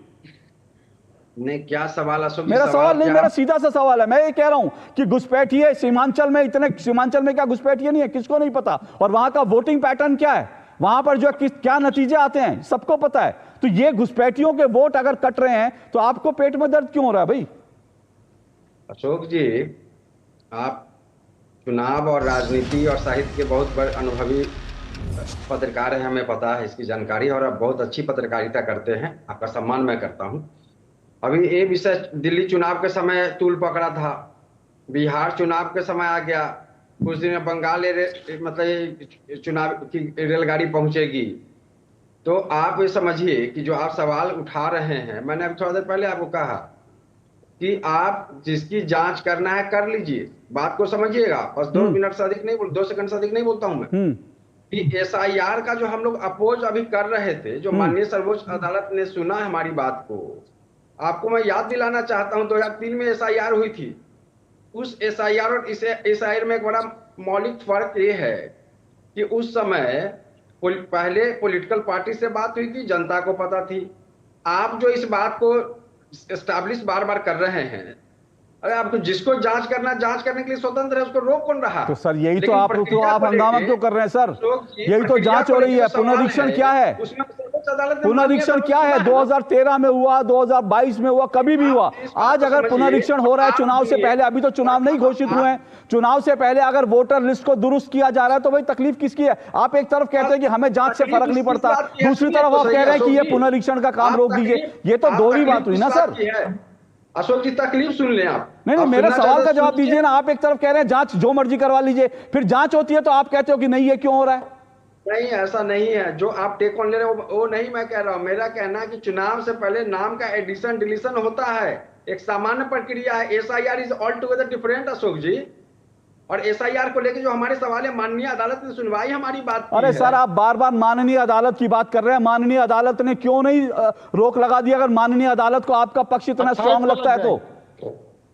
नहीं, क्या सवाल अशोक? मेरा सवाल नहीं, मेरा सीधा सा सवाल है, मैं ये कह रहा हूं कि घुसपैठिए सीमांचल में क्या घुसपैठिए नहीं है? किसको नहीं पता? और वहां का वोटिंग पैटर्न क्या है, वहां पर जो क्या नतीजे आते हैं, सबको पता है। तो ये घुसपैठियों के वोट अगर कट रहे हैं तो आपको पेट में दर्द क्यों हो रहा है भाई? अशोक जी, आप चुनाव और राजनीति और साहित्य के बहुत बड़े अनुभवी पत्रकार हैं, हमें पता है इसकी जानकारी, और आप बहुत अच्छी पत्रकारिता करते हैं, आपका सम्मान मैं करता हूं। अभी ये विषय दिल्ली चुनाव के समय तूल पकड़ा था, बिहार चुनाव के समय आ गया, कुछ दिन में बंगाल मतलब चुनाव की रेलगाड़ी पहुंचेगी। तो आप ये समझिए कि जो आप सवाल उठा रहे हैं, मैंने अभी थोड़ा देर पहले आपको कहा कि आप जिसकी जांच करना है कर लीजिए, बात को समझिएगा, बस 2 मिनट से अधिक नहीं 2 सेकंड से अधिक नहीं बोलता हूं मैं, कि एसआईआर का जो हम लोग अपोज अभी कर रहे थे, जो माननीय सर्वोच्च अदालत ने सुना हमारी बात को, आपको मैं याद दिलाना चाहता हूं 2003 में एसआईआर हुई थी। उस एसआईआर और इस एसआईआर में एक बड़ा मौलिक फर्क ये है कि उस समय पहले पॉलिटिकल पार्टी से बात हुई थी, जनता को पता थी। आप जो इस बात को एस्टैब्लिश बार बार कर रहे हैं, अरे आपको जिसको जांच करने के लिए स्वतंत्र है, उसको रोक कौन रहा? तो सर यही तो आप हंगामा क्यों कर रहे हैं सर? यही तो जांच हो रही है। पुनरीक्षण क्या है? पुनरीक्षण क्या है? 2013 में हुआ, 2022 में हुआ, कभी भी हुआ। आज अगर पुनरीक्षण हो रहा है चुनाव से पहले, अभी तो चुनाव नहीं घोषित हुए हैं, चुनाव से पहले अगर वोटर लिस्ट को दुरुस्त किया जा रहा है तो भाई तकलीफ किसकी है? आप एक तरफ कहते हैं कि हमें जांच से फर्क नहीं पड़ता, दूसरी तरफ आप कह रहे हैं कि ये पुनरीक्षण का काम रोक दीजिए। ये तो दोहरी बात हुई ना सर। अशोक जी, तकलीफ सुन लें आप। नहीं, मेरे सवाल का जवाब दीजिए ना। आप एक तरफ कह रहे हैं जांच जो मर्जी करवा लीजिए, फिर जांच होती है तो आप कहते हो कि नहीं ये क्यों हो रहा है? नहीं, ऐसा नहीं है। जो आप टेक ऑन ले रहे हो वो नहीं मैं कह रहा हूँ। मेरा कहना है कि चुनाव से पहले नाम का एडिशन डिलीशन होता है, एक सामान्य प्रक्रिया है। SIR is altogether different Ashok ji. और एसआईआर को लेकर जो हमारे सवाल है, माननीय अदालत ने सुनवाई हमारी बात की अरे सर, आप बार बार माननीय अदालत की बात कर रहे हैं। माननीय अदालत ने क्यों नहीं रोक लगा दी? अगर माननीय अदालत को आपका पक्ष इतना स्ट्रांग लगता है तो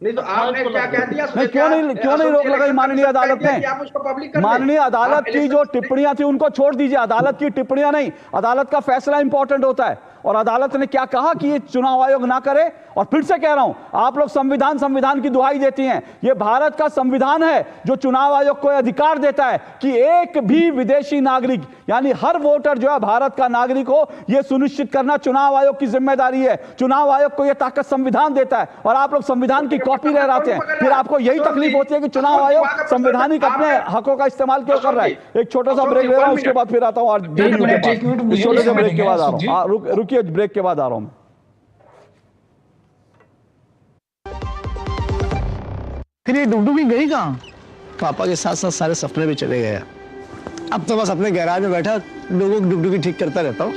नहीं तो आपने क्या कह दिया? नहीं, क्यों नहीं रोक लगाई माननीय अदालत ने? माननीय अदालत की जो टिप्पणियां थी उनको छोड़ दीजिए। अदालत की टिप्पणियां नहीं, अदालत का फैसला इंपॉर्टेंट होता है। और अदालत ने क्या कहा कि ये चुनाव आयोग ना करे। और फिर से कह रहा हूं, आप लोग संविधान की दुहाई देती हैं। ये भारत का संविधान है जो चुनाव आयोग को अधिकार देता है कि एक भी विदेशी नागरिक, यानी हर वोटर जो है भारत का नागरिक हो, यह सुनिश्चित करना चुनाव आयोग की जिम्मेदारी है। चुनाव आयोग को यह ताकत संविधान देता है और आप लोग संविधान की कॉपी लहराते हैं। फिर आपको यही तकलीफ होती है कि चुनाव आयोग संवैधानिक अपने हकों का इस्तेमाल क्यों कर रहा है। एक छोटा सा ब्रेक ले रहा हूं, उसके बाद फिर आता हूं। और छोटे से ब्रेक के बाद आ रहा हूं। रुकिए, ब्रेक के बाद आ रहा हूं। फिर ये डुगडुगी गई कहाँ? पापा के साथ साथ सारे सपने भी चले गए। अब तो बस अपने गैराज में बैठा लोगों की डुगडुगी ठीक करता रहता हूँ।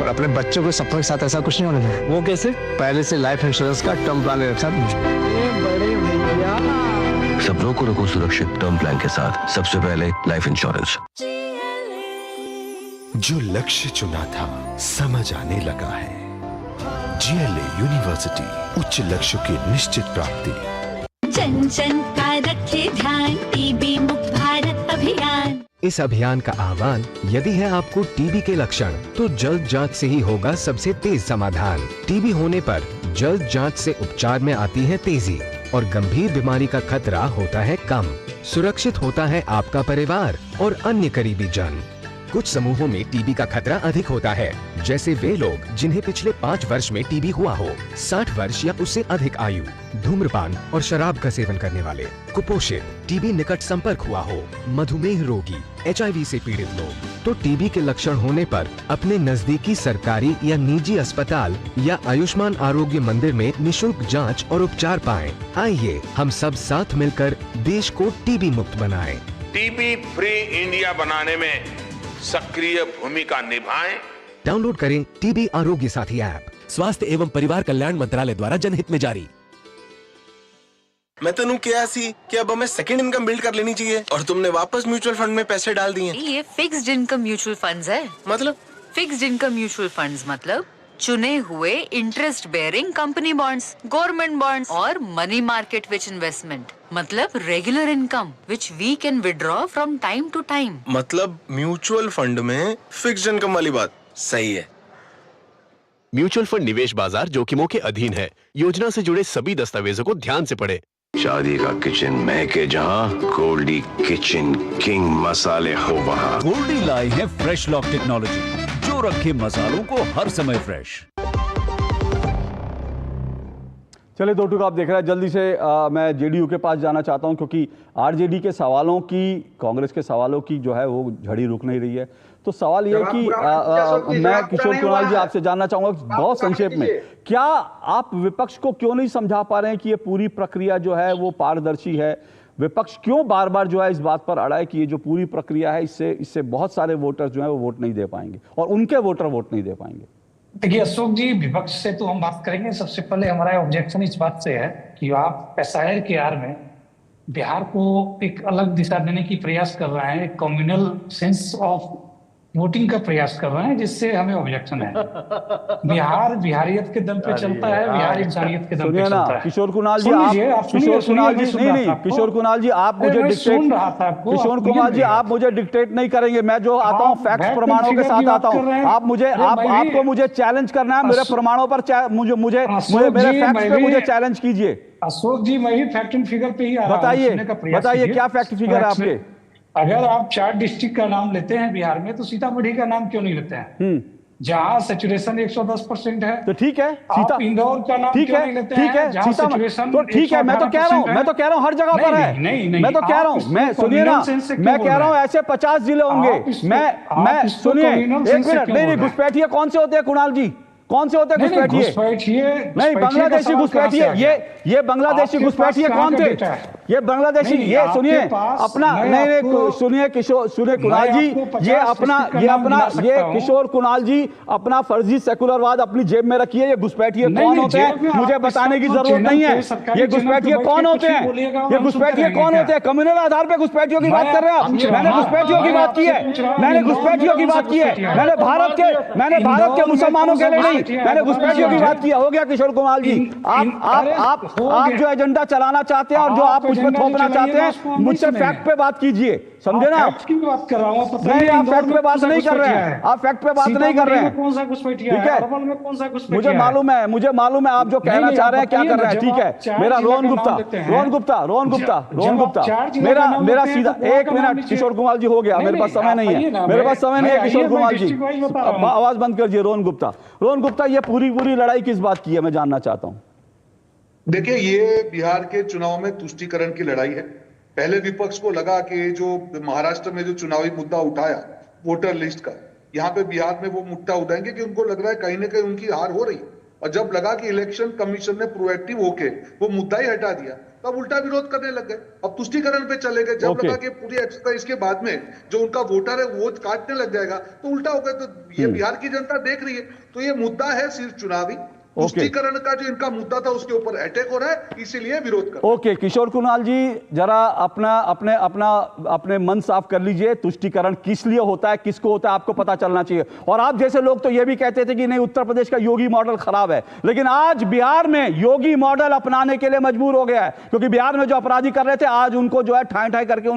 और अपने बच्चों के सपनों के साथ ऐसा कुछ नहीं होने देना। वो कैसे? पहले से लाइफ इंश्योरेंस का टर्म प्लान ले रखा है। बड़े भैया, सपनों को रखो सुरक्षित टर्म प्लान के साथ। सबसे पहले लाइफ इंश्योरेंस। जो लक्ष्य चुना था समझ आने लगा है। जीएलए यूनिवर्सिटी, उच्च लक्ष्य की निश्चित प्राप्ति। जन जन का रखे ध्यान, टीबी मुक्त भारत अभियान। इस अभियान का आह्वान, यदि है आपको टीबी के लक्षण तो जल्द जांच से ही होगा सबसे तेज समाधान। टीबी होने पर जल्द जांच से उपचार में आती है तेजी और गंभीर बीमारी का खतरा होता है कम। सुरक्षित होता है आपका परिवार और अन्य करीबी जन। कुछ समूहों में टीबी का खतरा अधिक होता है, जैसे वे लोग जिन्हें पिछले 5 वर्ष में टीबी हुआ हो, 60 वर्ष या उससे अधिक आयु, धूम्रपान और शराब का सेवन करने वाले, कुपोषित, टीबी निकट संपर्क हुआ हो, मधुमेह रोगी, HIV से पीड़ित लोग। तो टीबी के लक्षण होने पर अपने नजदीकी सरकारी या निजी अस्पताल या आयुष्मान आरोग्य मंदिर में निशुल्क जांच और उपचार पाएं। आइए हम सब साथ मिलकर देश को टीबी मुक्त बनाएं। टीबी फ्री इंडिया बनाने में सक्रिय भूमिका निभाएं। डाउनलोड करें टीबी आरोग्य साथी ऐप। स्वास्थ्य एवं परिवार कल्याण मंत्रालय द्वारा जनहित में जारी। मैं तेनू क्या सी कि अब हमें सेकंड इनकम बिल्ड कर लेनी चाहिए और तुमने वापस म्यूचुअल फंड में पैसे डाल दिए। ये फिक्स्ड इनकम म्यूचुअल फंड्स है। मतलब फिक्स्ड इनकम म्यूचुअल फंड्स मतलब चुने हुए interest bearing company bonds, government bonds और मनी मार्केट विच इन्वेस्टमेंट, मतलब regular income which we can withdraw from time to time. मतलब म्यूचुअल फंड में फिक्स्ड इनकम वाली बात सही है। म्यूचुअल फंड निवेश बाजार जोखिमों के अधीन है। योजना से जुड़े सभी दस्तावेजों को ध्यान से पढ़ें। शादी का किचन महके जहां, गोल्डी किचन किंग मसाले हो वहां। गोल्डी लाई है फ्रेश लॉक टेक्नोलॉजी जो रखे मसालों को हर समय फ्रेश। चलिए, 2 टूक आप देख रहे हैं। जल्दी से मैं जेडीयू के पास जाना चाहता हूं क्योंकि आरजेडी के सवालों की, कांग्रेस के सवालों की जो है वो झड़ी रुक नहीं रही है। तो सवाल ये है कि मैं किशोर कुणाल जी आपसे जानना चाहूंगा बहुत संक्षेप में, क्या आप विपक्ष को क्यों नहीं समझा पा रहे हैं कि ये पूरी प्रक्रिया जो है वो पारदर्शी है? विपक्ष क्यों बार बार जो है इस बात पर अड़ा है कि ये जो पूरी प्रक्रिया है इससे बहुत सारे वोटर्स जो है वो वोट नहीं दे पाएंगे और उनके वोटर वोट नहीं दे पाएंगे? देखिए अशोक जी, विपक्ष से तो हम बात करेंगे। सबसे पहले हमारा ऑब्जेक्शन इस बात से है कि आप एसआईआर के आड़ में बिहार को एक अलग दिशा देने की प्रयास कर रहे हैं, एक कम्युनल सेंस ऑफ वोटिंग का प्रयास कर रहे हैं, जिससे हमें ऑब्जेक्शन है। बिहार बिहारियत के दम पे चलता है, बिहार इंसानियत के दम पे चलता है। किशोर कुणाल जी, किशोर कुणाल जी आप मुझे डिक्टेट, किशोर कुमार जी आप मुझे डिक्टेट नहीं करेंगे। मैं जो आता हूँ फैक्ट्स प्रमाणों के साथ आता हूँ। आपको मुझे चैलेंज करना है मेरे प्रमाणों पर, मेरे फैक्ट्स पे मुझे चैलेंज कीजिए। अशोक जी, मैं ही फैक्ट एंड फिगर पे ही आ रहा हूं। बताइए क्या फैक्ट फिगर है आपके? अगर आप 4 डिस्ट्रिक्ट का नाम लेते हैं बिहार में, तो सीतामढ़ी का नाम क्यों नहीं लेते हैं? जहां सैचुरेशन 110% है। तो ठीक है, इंदौर का नाम क्यों नहीं लेते हैं? जहां सैचुरेशन तो ठीक है, मैं तो कह रहा हूं हर जगह पर है। नहीं, मैं तो कह रहा हूं, मैं सुनिए ना, मैं कह रहा हूं ऐसे 50 जिले होंगे। मैं सुनिए एक मिनट, नहीं घुसपैठिए कौन से होते हैं कुणाल जी? कौन से होते हैं घुसपैठिए? नहीं, बांग्लादेशी घुसपैठिए, ये बांग्लादेशी घुसपैठिए कौन थे? ये बांग्लादेशी, ये सुनिए अपना, नहीं सुनिए किशोर, सुनिए कुणाल जी, ये किशोर कुणाल जी अपना फर्जी सेकुलरवाद अपनी जेब में रखिए। ये घुसपैठिए कौन होते हैं मुझे बताने की जरूरत नहीं है। ये घुसपैठिए कौन होते हैं? ये घुसपैठिए कौन होते हैं? कम्युनल आधार पे घुसपैठियों की बात कर रहे हैं आप? मैंने घुसपैठियों की बात की है, मैंने घुसपैठियों की बात की है, मैंने भारत के मुसलमानों के लिए नहीं, मैंने घुसपैठियों की बात की। हो गया किशोर कुमार जी, आप जो एजेंडा चलाना चाहते हैं और जो आप उसमें थोपना चाहते हैं, मुझसे फैक्ट पे बात कीजिए, समझे ना? की बात कर रहा हूं। नहीं, आप फैक्ट पे बात नहीं कर रहे हैं, आप फैक्ट पे बात नहीं कर रहे हैं। कौन सा घुसपैठिया ठीक है, अरवल में कौन सा घुसपैठिया? मुझे मालूम है आप जो कहना चाह रहे हैं क्या कर रहे हैं। ठीक है, मेरा रोहन गुप्ता, मेरा सीधा, एक मिनट किशोर कुमार जी, हो गया, मेरे पास समय नहीं है, मेरे पास समय नहीं है किशोर कुमार जी, आवाज बंद कर दिए। रोहन गुप्ता, ये पूरी लड़ाई किस बात की है, मैं जानना चाहता हूं। देखिए, ये बिहार के चुनाव में तुष्टीकरण की लड़ाई है। पहले विपक्ष को लगा कि जो महाराष्ट्र में जो चुनावी मुद्दा उठाया वोटर लिस्ट का, यहाँ पे बिहार में वो मुद्दा उठाएंगे कि उनको लग रहा है कहीं ना कहीं उनकी हार हो रही है। और जब लगा कि इलेक्शन कमीशन ने प्रोएक्टिव होके वो मुद्दा ही हटा दिया, तब उल्टा विरोध करने लग गए। अब तुष्टीकरण पे चले गए। जब लगा कि पूरी एक्सरसाइज के बाद में जो उनका वोटर है वो काटने लग जाएगा, तो उल्टा हो गया। तो ये बिहार की जनता देख रही है। तो ये मुद्दा है सिर्फ चुनावी, तुष्टीकरण का जो इनका मुद्दा था उसके ऊपर अटैक हो रहा है, इसीलिए विरोध कर। ओके, किशोर कुणाल जी, जरा अपने मन साफ कर लीजिए। तुष्टीकरण किस लिए होता है, किसको होता है, आपको पता चलना चाहिए। और आप जैसे लोग तो ये भी कहते थे कि नहीं, उत्तर प्रदेश का योगी मॉडल खराब है, लेकिन आज बिहार में योगी मॉडल अपनाने के लिए मजबूर हो गया है, क्योंकि बिहार में जो अपराधी कर रहे थे आज उनको जो है ठाई करके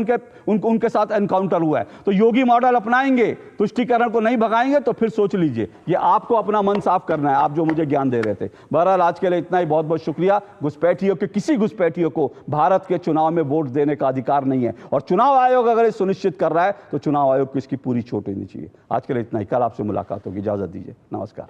उनके साथ एनकाउंटर हुआ है। तो योगी मॉडल अपनाएंगे, तुष्टीकरण को नहीं भगाएंगे, तो फिर सोच लीजिए। ये आपको अपना मन साफ करना है, आप जो मुझे ज्ञान दे रहे थे। बहरहाल आज के लिए इतना ही, बहुत बहुत शुक्रिया। घुसपैठियों के, किसी घुसपैठियों को भारत के चुनाव में वोट देने का अधिकार नहीं है, और चुनाव आयोग अगर ये सुनिश्चित कर रहा है तो चुनाव आयोग को इसकी पूरी छूट देनी चाहिए। आज के लिए इतना ही, कल आपसे मुलाकात होगी, इजाजत दीजिए, नमस्कार।